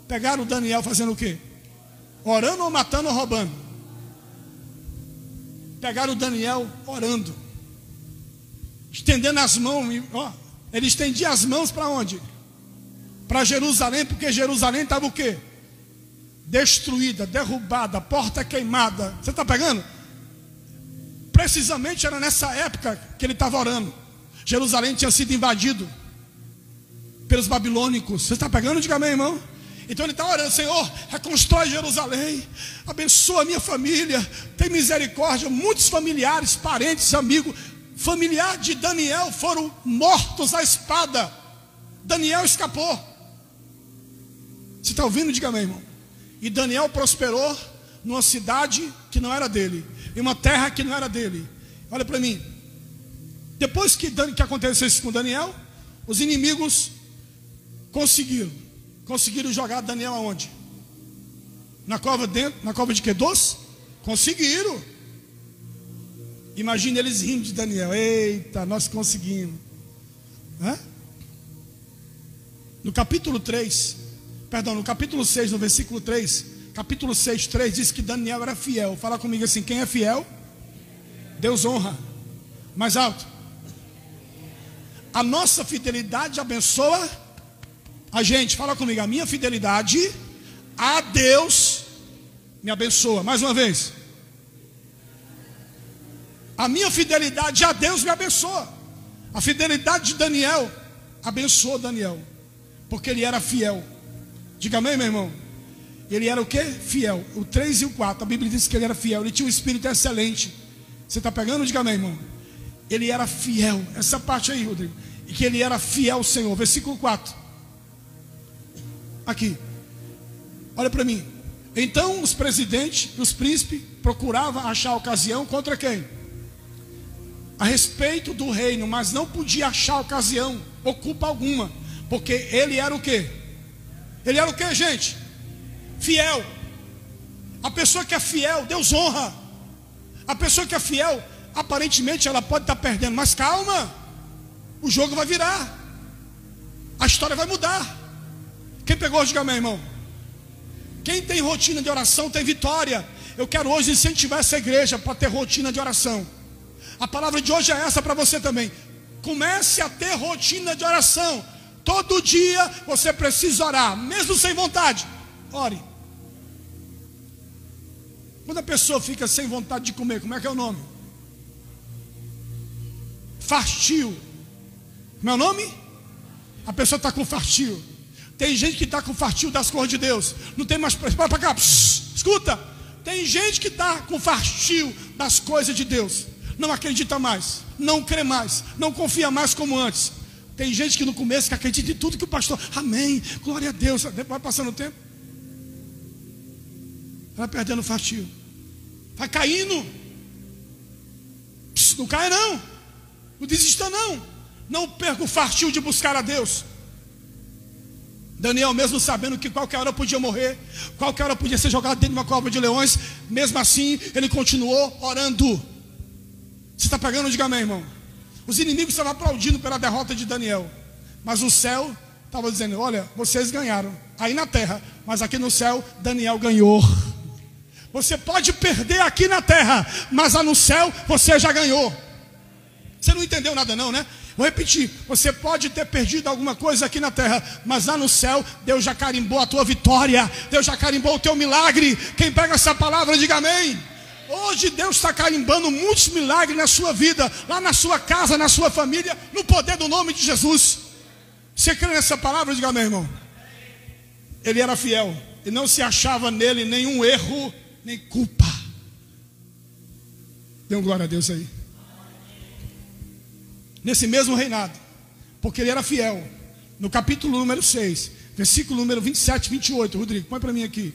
Pegaram o Daniel fazendo o quê? Orando ou matando ou roubando? Pegaram o Daniel orando, estendendo as mãos, ele estendia as mãos para onde? Para Jerusalém, porque Jerusalém estava o quê? Destruída, derrubada, porta queimada. Você está pegando? Precisamente era nessa época que ele estava orando. Jerusalém tinha sido invadido pelos babilônicos. Você está pegando? Diga amém, irmão. Então ele está orando: Senhor, reconstrói Jerusalém, abençoa a minha família, tem misericórdia. Muitos familiares, parentes, amigos, familiar de Daniel foram mortos à espada. Daniel escapou. Você está ouvindo? Diga amém, irmão. E Daniel prosperou numa cidade que não era dele, em uma terra que não era dele. Olha para mim. Depois que aconteceu isso com Daniel, os inimigos conseguiram jogar Daniel aonde? Na cova dentro, na cova de quê? Doce? Conseguiram. Imagina eles rindo de Daniel. Eita, nós conseguimos. No capítulo 6, no versículo 3, capítulo 6, 3, diz que Daniel era fiel. Fala comigo assim: quem é fiel, Deus honra. Mais alto. A nossa fidelidade abençoa a gente. Fala comigo: a minha fidelidade a Deus me abençoa. Mais uma vez. A minha fidelidade a Deus me abençoa. A fidelidade de Daniel abençoou Daniel, porque ele era fiel. Diga amém, meu irmão. Ele era o quê? Fiel. O 3 e o 4, a Bíblia diz que ele era fiel. Ele tinha um espírito excelente. Você está pegando? Diga amém, irmão. Ele era fiel. Essa parte aí, Rodrigo. E que ele era fiel ao Senhor. Versículo 4. Aqui. Olha para mim. Então os presidentes e os príncipes procuravam achar ocasião contra quem? A respeito do reino, mas não podia achar ocasião ou culpa alguma, porque ele era o quê? Ele era o quê, gente? Fiel. A pessoa que é fiel, Deus honra. A pessoa que é fiel, aparentemente ela pode estar perdendo, mas calma, o jogo vai virar, a história vai mudar. Quem pegou, diga amém, irmão. Quem tem rotina de oração tem vitória. Eu quero hoje incentivar essa igreja para ter rotina de oração. A palavra de hoje é essa para você também. Comece a ter rotina de oração. Todo dia você precisa orar, mesmo sem vontade. Ore. Quando a pessoa fica sem vontade de comer, como é que é o nome? Fastio. Como é o nome? A pessoa está com fastio. Tem gente que está com fastio das coisas de Deus. Não tem mais. Para cá. Escuta. Tem gente que está com fastio das coisas de Deus. Não acredita mais. Não crê mais. Não confia mais como antes. Tem gente que no começo que acredita em tudo que o pastor. Amém. Glória a Deus. Vai passando o tempo. Vai perdendo o fastio. Vai caindo. Não caia não. Não desista não. Não perca o fastio de buscar a Deus. Daniel, mesmo sabendo que qualquer hora podia morrer, qualquer hora podia ser jogado dentro de uma cova de leões, mesmo assim, ele continuou orando. Você está pegando? Diga amém, irmão. Os inimigos estavam aplaudindo pela derrota de Daniel, mas o céu estava dizendo: olha, vocês ganharam aí na terra, mas aqui no céu, Daniel ganhou. Você pode perder aqui na terra, mas lá no céu, você já ganhou. Você não entendeu nada não, né? Vou repetir, você pode ter perdido alguma coisa aqui na terra, mas lá no céu, Deus já carimbou a tua vitória, Deus já carimbou o teu milagre. Quem pega essa palavra, diga amém. Hoje Deus está carimbando muitos milagres na sua vida, lá na sua casa, na sua família, no poder do nome de Jesus. Você crê nessa palavra, diga amém, irmão. Ele era fiel, e não se achava nele nenhum erro, nem culpa. Dê um glória a Deus aí. Nesse mesmo reinado, porque ele era fiel, no capítulo número 6, versículo número 27 e 28, Rodrigo, põe para mim aqui.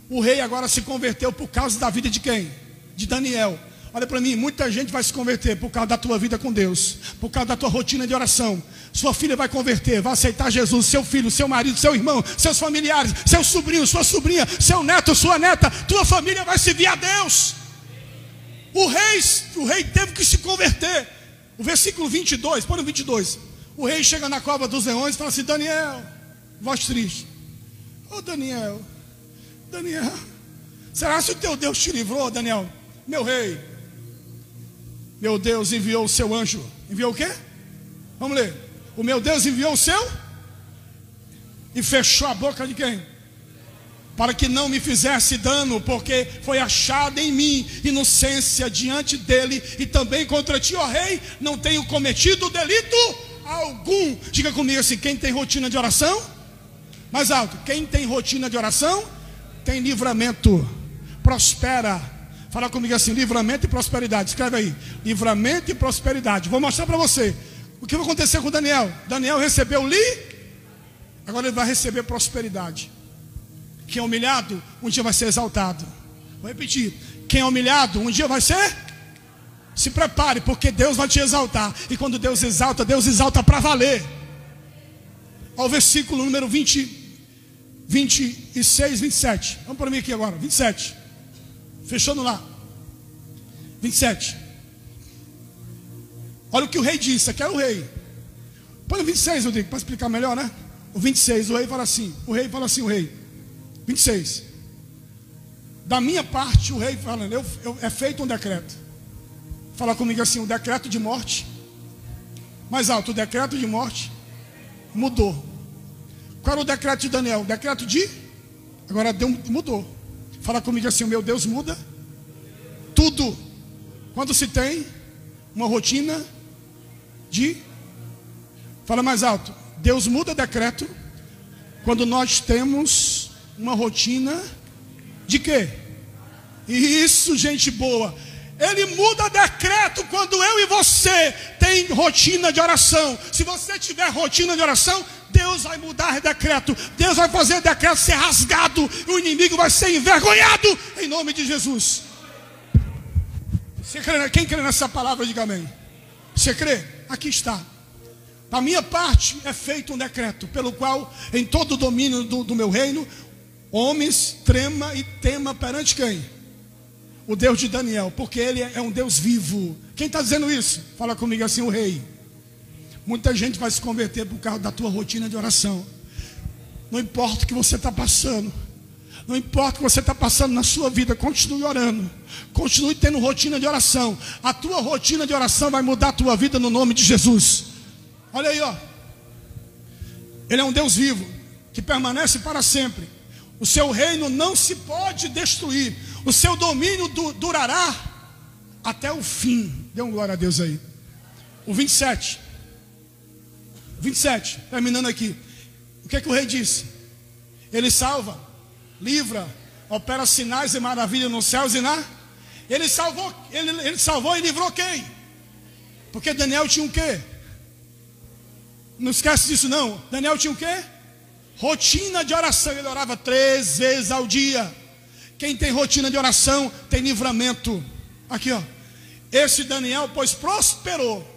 O rei agora se converteu por causa da vida de quem? De Daniel. Olha para mim, muita gente vai se converter por causa da tua vida com Deus, por causa da tua rotina de oração. Sua filha vai converter, vai aceitar Jesus, seu filho, seu marido, seu irmão, seus familiares, seu sobrinho, sua sobrinha, seu neto, sua neta, tua família vai servir a Deus. O rei teve que se converter. O versículo 22, põe no 22. O rei chega na cova dos leões e fala assim: Daniel, voz triste. Ô Daniel, será que o teu Deus te livrou, Daniel? Meu rei, meu Deus enviou o seu anjo. Enviou o quê? Vamos ler. O meu Deus enviou o seu e fechou a boca de quem? Para que não me fizesse dano, porque foi achada em mim inocência diante dele, e também contra ti, ó rei, não tenho cometido delito algum. Diga comigo assim: quem tem rotina de oração? Mais alto. Quem tem rotina de oração tem livramento, prospera. Fala comigo assim: livramento e prosperidade. Escreve aí: livramento e prosperidade. Vou mostrar para você o que vai acontecer com Daniel. Daniel recebeu agora ele vai receber prosperidade. Quem é humilhado, um dia vai ser exaltado. Vou repetir: quem é humilhado, um dia vai ser. Se prepare, porque Deus vai te exaltar. E quando Deus exalta para valer. Ao versículo número 26, 27. Vamos para mim aqui agora, 27. Fechando lá 27. Olha o que o rei disse. Aqui é o rei. Põe o 26, Rodrigo, para explicar melhor, né? O 26, o rei fala assim. O rei 26. Da minha parte, o rei falando: é feito um decreto. Fala comigo assim: o decreto de morte. Mais alto: o decreto de morte mudou. Qual era o decreto de Daniel? O decreto de... Agora mudou. Fala comigo assim: o meu Deus muda tudo. Quando se tem uma rotina de... Fala mais alto: Deus muda decreto quando nós temos uma rotina de quê? Isso, gente boa. Ele muda decreto quando eu e você tem rotina de oração. Se você tiver rotina de oração, Deus vai mudar decreto. Deus vai fazer decreto ser rasgado. O inimigo vai ser envergonhado em nome de Jesus. Você crê? Quem crê nessa palavra, diga amém. Você crê? Aqui está. Da minha parte é feito um decreto pelo qual em todo o domínio do meu reino, homens trema e tema perante quem? O Deus de Daniel, porque ele é um Deus vivo. Quem está dizendo isso? Fala comigo assim: o rei. Muita gente vai se converter por causa da tua rotina de oração. Não importa o que você está passando, não importa o que você está passando na sua vida, continue orando, continue tendo rotina de oração. A tua rotina de oração vai mudar a tua vida no nome de Jesus. Olha aí, ó. Ele é um Deus vivo, que permanece para sempre. O seu reino não se pode destruir. O seu domínio durará até o fim. Dê um glória a Deus aí. O 27, terminando aqui. O que é que o rei disse? Ele salva, livra, opera sinais e maravilhas nos céus e na... Ele salvou e livrou quem? Porque Daniel tinha o quê? Não esquece disso não. Daniel tinha o quê? Rotina de oração. Ele orava 3 vezes ao dia. Quem tem rotina de oração tem livramento. Aqui ó. Esse Daniel, pois prosperou.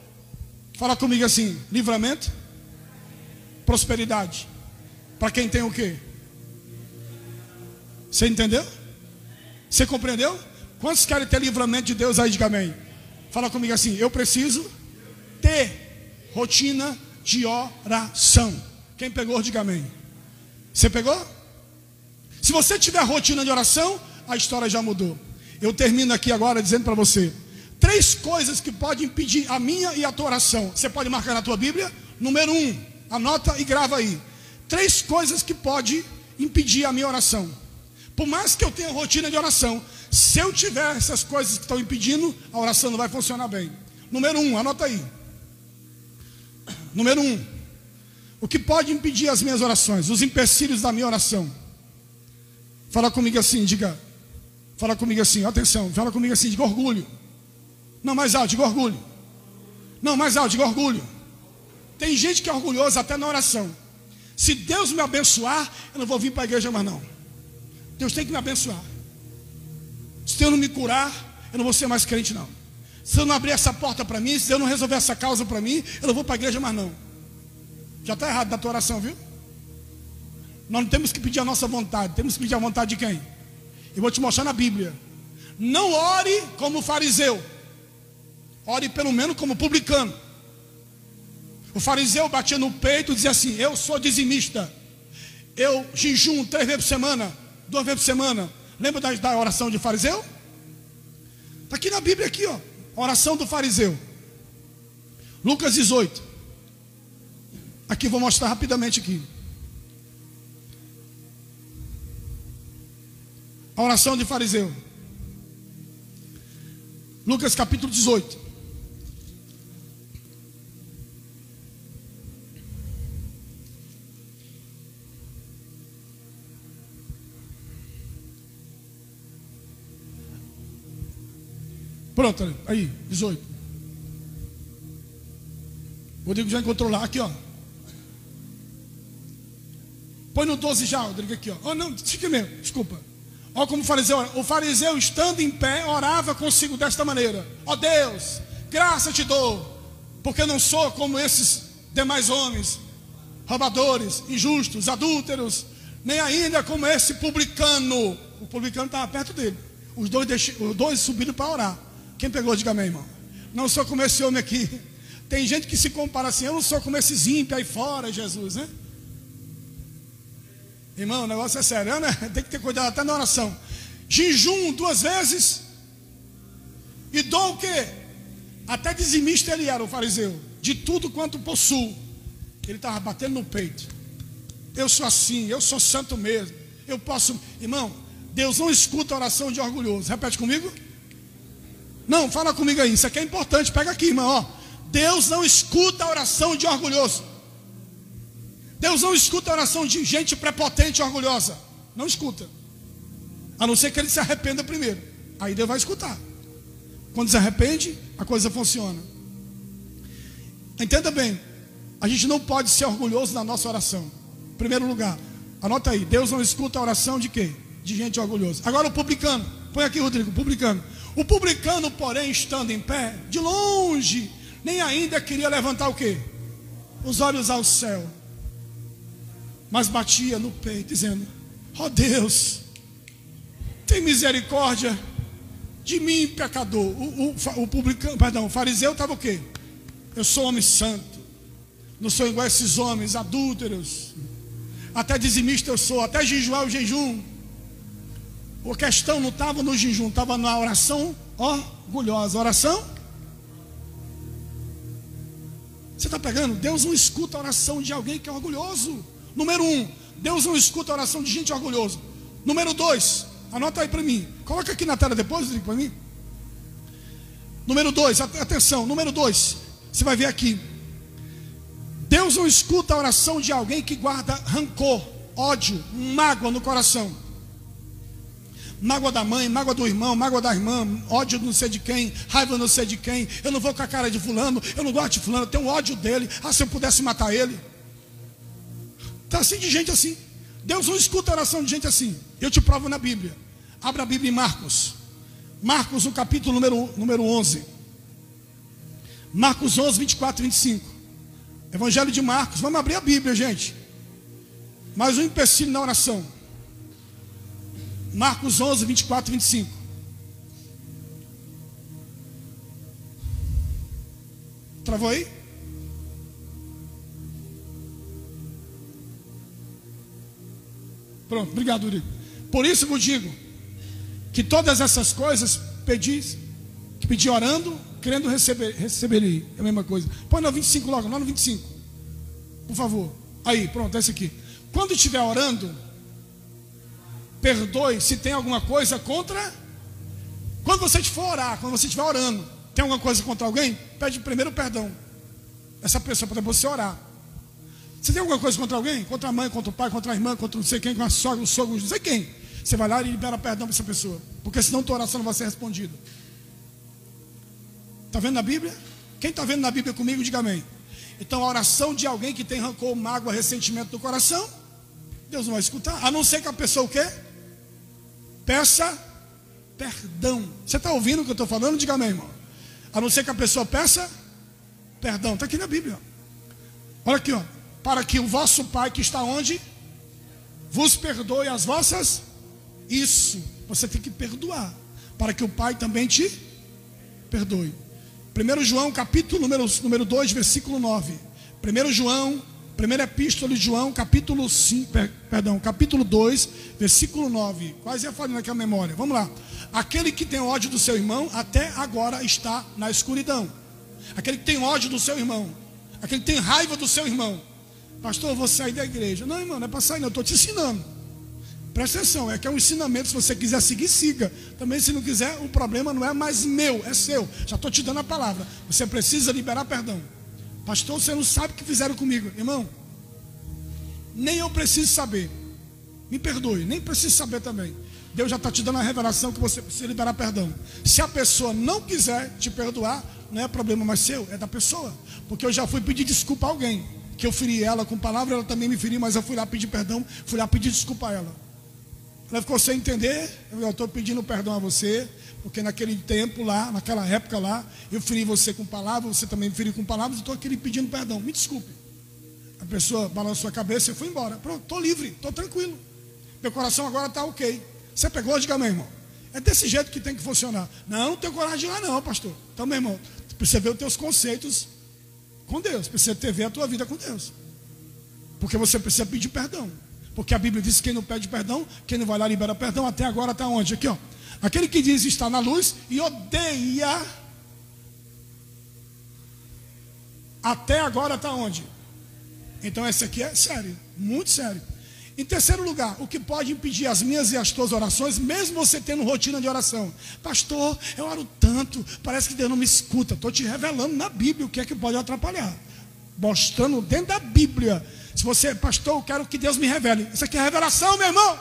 Fala comigo assim: livramento, prosperidade. Para quem tem o quê? Você entendeu? Você compreendeu? Quantos querem ter livramento de Deus aí? Diga amém. Fala comigo assim: eu preciso ter rotina de oração. Quem pegou, diga amém. Você pegou? Se você tiver rotina de oração, a história já mudou. Eu termino aqui agora dizendo para você 3 coisas que podem impedir a minha e a tua oração. Você pode marcar na tua Bíblia. Número 1, anota e grava aí. 3 coisas que podem impedir a minha oração. Por mais que eu tenha rotina de oração, se eu tiver essas coisas que estão impedindo, a oração não vai funcionar bem. Número 1, anota aí. Número 1, o que pode impedir as minhas orações? Os empecilhos da minha oração. Fala comigo assim, diga. Fala comigo assim, atenção. Fala comigo assim, diga orgulho. Não, mais alto, diga orgulho. Não, mais alto, diga orgulho. Tem gente que é orgulhosa até na oração. Se Deus me abençoar, eu não vou vir para a igreja mais não. Deus tem que me abençoar. Se Deus não me curar, eu não vou ser mais crente não. Se eu não abrir essa porta para mim, se eu não resolver essa causa para mim, eu não vou para a igreja mais não. Já está errado da tua oração, viu? Nós não temos que pedir a nossa vontade, temos que pedir a vontade de quem? Eu vou te mostrar na Bíblia. Não ore como fariseu. Ore pelo menos como publicano. O fariseu batia no peito e dizia assim: eu sou dizimista. Eu jejum 3 vezes por semana, 2 vezes por semana. Lembra da oração de fariseu? Está aqui na Bíblia, aqui, ó. A oração do fariseu. Lucas 18. Aqui vou mostrar rapidamente aqui. A oração de fariseu. Lucas capítulo 18. Pronto, aí, 18. O Rodrigo já encontrou lá, aqui ó. Põe no 12 já, Rodrigo, aqui ó. Oh não, fica mesmo, desculpa. Olha como o fariseu estando em pé, orava consigo desta maneira: ó Deus, graça te dou, porque não sou como esses demais homens, roubadores, injustos, adúlteros, nem ainda como esse publicano. O publicano estava perto dele. Os dois subiram para orar. Quem pegou, diga amém, irmão. Não sou como esse homem aqui. Tem gente que se compara assim: eu não sou como esses ímpios aí fora, Jesus, né? Irmão, o negócio é sério, né? Tem que ter cuidado até na oração. Jejum 2 vezes. E dou o quê? Até dizimista ele era, o fariseu. De tudo quanto possuo. Ele estava batendo no peito. Eu sou assim, eu sou santo mesmo. Eu posso... Irmão, Deus não escuta a oração de orgulhoso. Repete comigo. Não, fala comigo aí. Isso aqui é importante. Pega aqui, irmão, ó. Deus não escuta a oração de orgulhoso. Deus não escuta a oração de gente prepotente e orgulhosa. Não escuta. A não ser que ele se arrependa primeiro. Aí Deus vai escutar. Quando se arrepende, a coisa funciona. Entenda bem. A gente não pode ser orgulhoso na nossa oração. Em primeiro lugar, anota aí. Deus não escuta a oração de quê? De gente orgulhosa. Agora o publicano. Põe aqui, Rodrigo, o publicano. O publicano, porém, estando em pé, de longe, nem ainda queria levantar o quê? Os olhos ao céu. Mas batia no peito, dizendo: ó Deus, tem misericórdia de mim, pecador. O publicano, perdão, o fariseu estava o quê? Eu sou homem santo. Não sou igual a esses homens adúlteros. Até dizimista eu sou, até jejuar o jejum. A questão não estava no jejum, estava na oração orgulhosa. Oração? Você está pegando? Deus não escuta a oração de alguém que é orgulhoso. Número 1, Deus não escuta a oração de gente orgulhosa. Número 2, Anota aí para mim. Coloca aqui na tela depois, para mim. Número 2, atenção, número 2. Você vai ver aqui. Deus não escuta a oração de alguém que guarda rancor, ódio, mágoa no coração. Mágoa da mãe, mágoa do irmão, mágoa da irmã, ódio não sei de quem, raiva não sei de quem. Eu não vou com a cara de fulano, eu não gosto de fulano, eu tenho ódio dele. Ah, se eu pudesse matar ele. Está assim de gente assim. Deus não escuta a oração de gente assim. Eu te provo na Bíblia. Abra a Bíblia em Marcos. Marcos, no capítulo número 11. Marcos 11, 24 e 25. Evangelho de Marcos. Vamos abrir a Bíblia, gente. Mais um empecilho na oração. Marcos 11, 24 e 25. Travou aí? Pronto, obrigado, Uri. Por isso eu digo que todas essas coisas pedi orando, querendo receberei. É a mesma coisa. Põe no 25 logo, lá no 25. Por favor. Aí, pronto, é esse aqui. Quando estiver orando, perdoe se tem alguma coisa contra. Quando você for orar, quando você estiver orando, tem alguma coisa contra alguém, pede primeiro perdão. Essa pessoa para você orar. Você tem alguma coisa contra alguém? Contra a mãe, contra o pai, contra a irmã, contra não sei quem, com a sogra, o sogro, não sei quem. Você vai lá e libera perdão para essa pessoa. Porque senão tua oração não vai ser respondida. Está vendo na Bíblia? Quem está vendo na Bíblia comigo, diga amém. Então a oração de alguém que tem rancor, mágoa, ressentimento no coração, Deus não vai escutar. A não ser que a pessoa o quê? Peça perdão. Você está ouvindo o que eu estou falando? Diga amém, irmão. A não ser que a pessoa peça perdão. Está aqui na Bíblia. Olha aqui, ó. Para que o vosso Pai que está onde? Vos perdoe as vossas. Isso. Você tem que perdoar. Para que o Pai também te perdoe. 1 João, capítulo número 2, versículo 9. 1 João, primeira epístola de João, capítulo 2, versículo 9. Quase ia falando aqui a memória. Vamos lá. Aquele que tem ódio do seu irmão, até agora está na escuridão. Aquele que tem ódio do seu irmão, aquele que tem raiva do seu irmão. Pastor, eu vou sair da igreja. Não, irmão, não é para sair não, eu estou te ensinando. Presta atenção, é que é um ensinamento. Se você quiser seguir, siga. Também se não quiser, o problema não é mais meu, é seu. Já estou te dando a palavra. Você precisa liberar perdão. Pastor, você não sabe o que fizeram comigo. Irmão, nem eu preciso saber. Me perdoe, nem preciso saber também. Deus já está te dando a revelação que você precisa liberar perdão. Se a pessoa não quiser te perdoar, não é problema mais seu, é da pessoa. Porque eu já fui pedir desculpa a alguém, que eu feri ela com palavra, ela também me feriu, mas eu fui lá pedir perdão, fui lá pedir desculpa a ela. Ela ficou sem entender. Eu estou pedindo perdão a você, porque naquele tempo lá, naquela época lá, eu feri você com palavras, você também me feriu com palavras, eu estou aqui pedindo perdão, me desculpe. A pessoa balançou a cabeça e foi embora. Pronto, estou livre, estou tranquilo. Meu coração agora está ok. Você pegou, diga, meu irmão. É desse jeito que tem que funcionar. Não, não tenho coragem de ir lá não, pastor. Então, meu irmão, precisa ver os teus conceitos com Deus, precisa ver a tua vida com Deus. Porque você precisa pedir perdão. Porque a Bíblia diz que quem não pede perdão, quem não vai lá libera perdão, até agora está onde? Aqui, ó. Aquele que diz está na luz e odeia, até agora está onde? Então esse aqui é sério, muito sério. Em terceiro lugar, o que pode impedir as minhas e as tuas orações, mesmo você tendo rotina de oração. Pastor, eu oro tanto, parece que Deus não me escuta. Estou te revelando na Bíblia o que é que pode atrapalhar. Mostrando dentro da Bíblia. Se você, pastor, eu quero que Deus me revele. Isso aqui é revelação, meu irmão.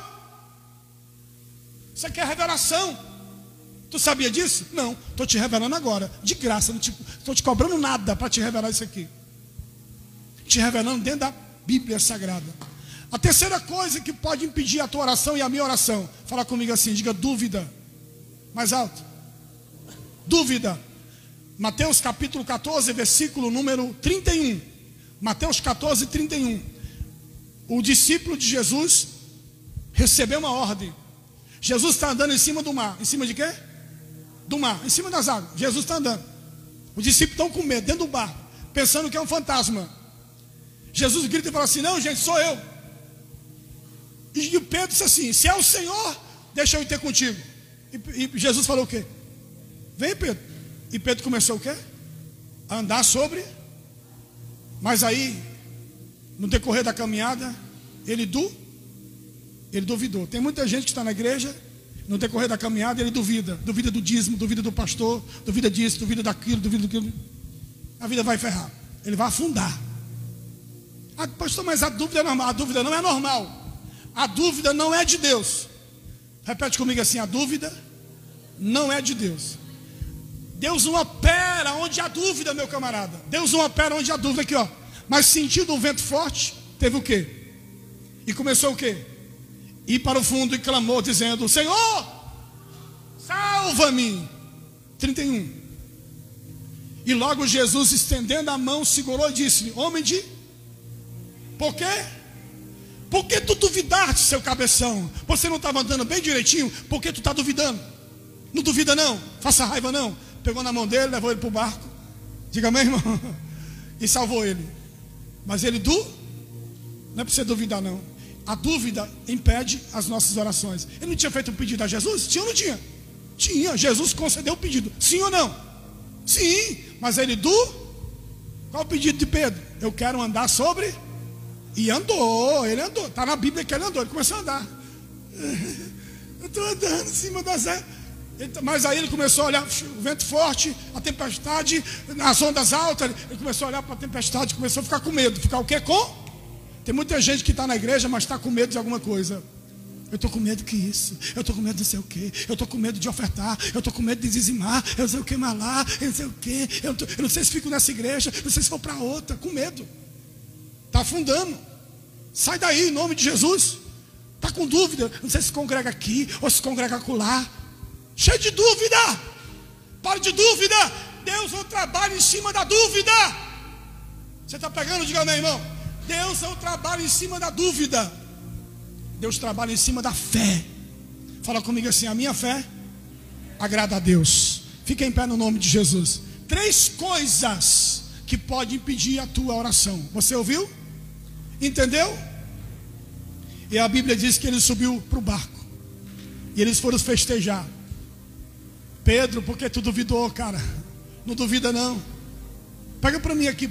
Isso aqui é revelação. Tu sabia disso? Não, estou te revelando agora. De graça, não estou te cobrando nada para te revelar isso aqui. Te revelando dentro da Bíblia Sagrada. A terceira coisa que pode impedir a tua oração e a minha oração. Fala comigo assim, diga dúvida. Mais alto. Dúvida. Mateus capítulo 14, versículo número 31. Mateus 14, 31. O discípulo de Jesus recebeu uma ordem. Jesus está andando em cima do mar. Em cima de quê? Do mar, em cima das águas. Jesus está andando. Os discípulos estão com medo, dentro do barco, pensando que é um fantasma. Jesus grita e fala assim, não gente, sou eu. E Pedro disse assim, se é o Senhor, deixa eu ir ter contigo. E Jesus falou o quê? Vem, Pedro. E Pedro começou o quê? A andar sobre. Mas aí, no decorrer da caminhada, ele duvidou. Tem muita gente que está na igreja No decorrer da caminhada ele duvida do dízimo, duvida do pastor, duvida disso, duvida daquilo, duvida daquilo. A vida vai ferrar, ele vai afundar. Pastor, mas a dúvida é normal. A dúvida não é normal. A dúvida não é de Deus. Repete comigo assim: a dúvida não é de Deus. Deus não opera onde há dúvida, meu camarada. Deus não opera onde há dúvida. Aqui, ó. Mas sentindo um vento forte, teve o quê? E começou o quê? Ir para o fundo e clamou, dizendo: Senhor, salva-me. 31. E logo Jesus, estendendo a mão, segurou e disse: homem de... Por quê? Porque tu duvidaste, seu cabeção? Você não estava andando bem direitinho? Por que tu está duvidando? Não duvida não, faça raiva não. Pegou na mão dele, levou ele para o barco. Diga amém, irmão. E salvou ele. Mas ele não é para você duvidar não. A dúvida impede as nossas orações. Ele não tinha feito um pedido a Jesus? Tinha ou não tinha? Tinha, Jesus concedeu o pedido. Sim ou não? Sim, mas ele qual o pedido de Pedro? Eu quero andar sobre... E ele andou. Está na Bíblia que ele andou. Ele começou a andar. Eu estou andando em cima das águas. Mas aí ele começou a olhar o vento forte, a tempestade, as ondas altas. Ele começou a olhar para a tempestade, começou a ficar com medo. Ficar o quê? Tem muita gente que está na igreja, mas está com medo de alguma coisa. Eu estou com medo que isso. Eu estou com medo de não sei o quê. Eu estou com medo de ofertar. Eu estou com medo de dizimar. Eu não sei o que mais lá. Eu não sei o quê. Eu não sei se fico nessa igreja. Não sei se vou para outra. Com medo. Está afundando. Sai daí em nome de Jesus. Está com dúvida. Não sei se congrega aqui ou se congrega acolá. Cheio de dúvida. Pare de dúvida. Deus não trabalha em cima da dúvida. Você está pegando? Diga amém, irmão. Deus não trabalha em cima da dúvida. Deus trabalha em cima da fé. Fala comigo assim: a minha fé agrada a Deus. Fica em pé no nome de Jesus. 3 coisas que podem impedir a tua oração. Você ouviu? Entendeu? E a Bíblia diz que ele subiu para o barco e eles foram festejar. Pedro, porque tu duvidou, cara? Não duvida não. Pega para mim aqui.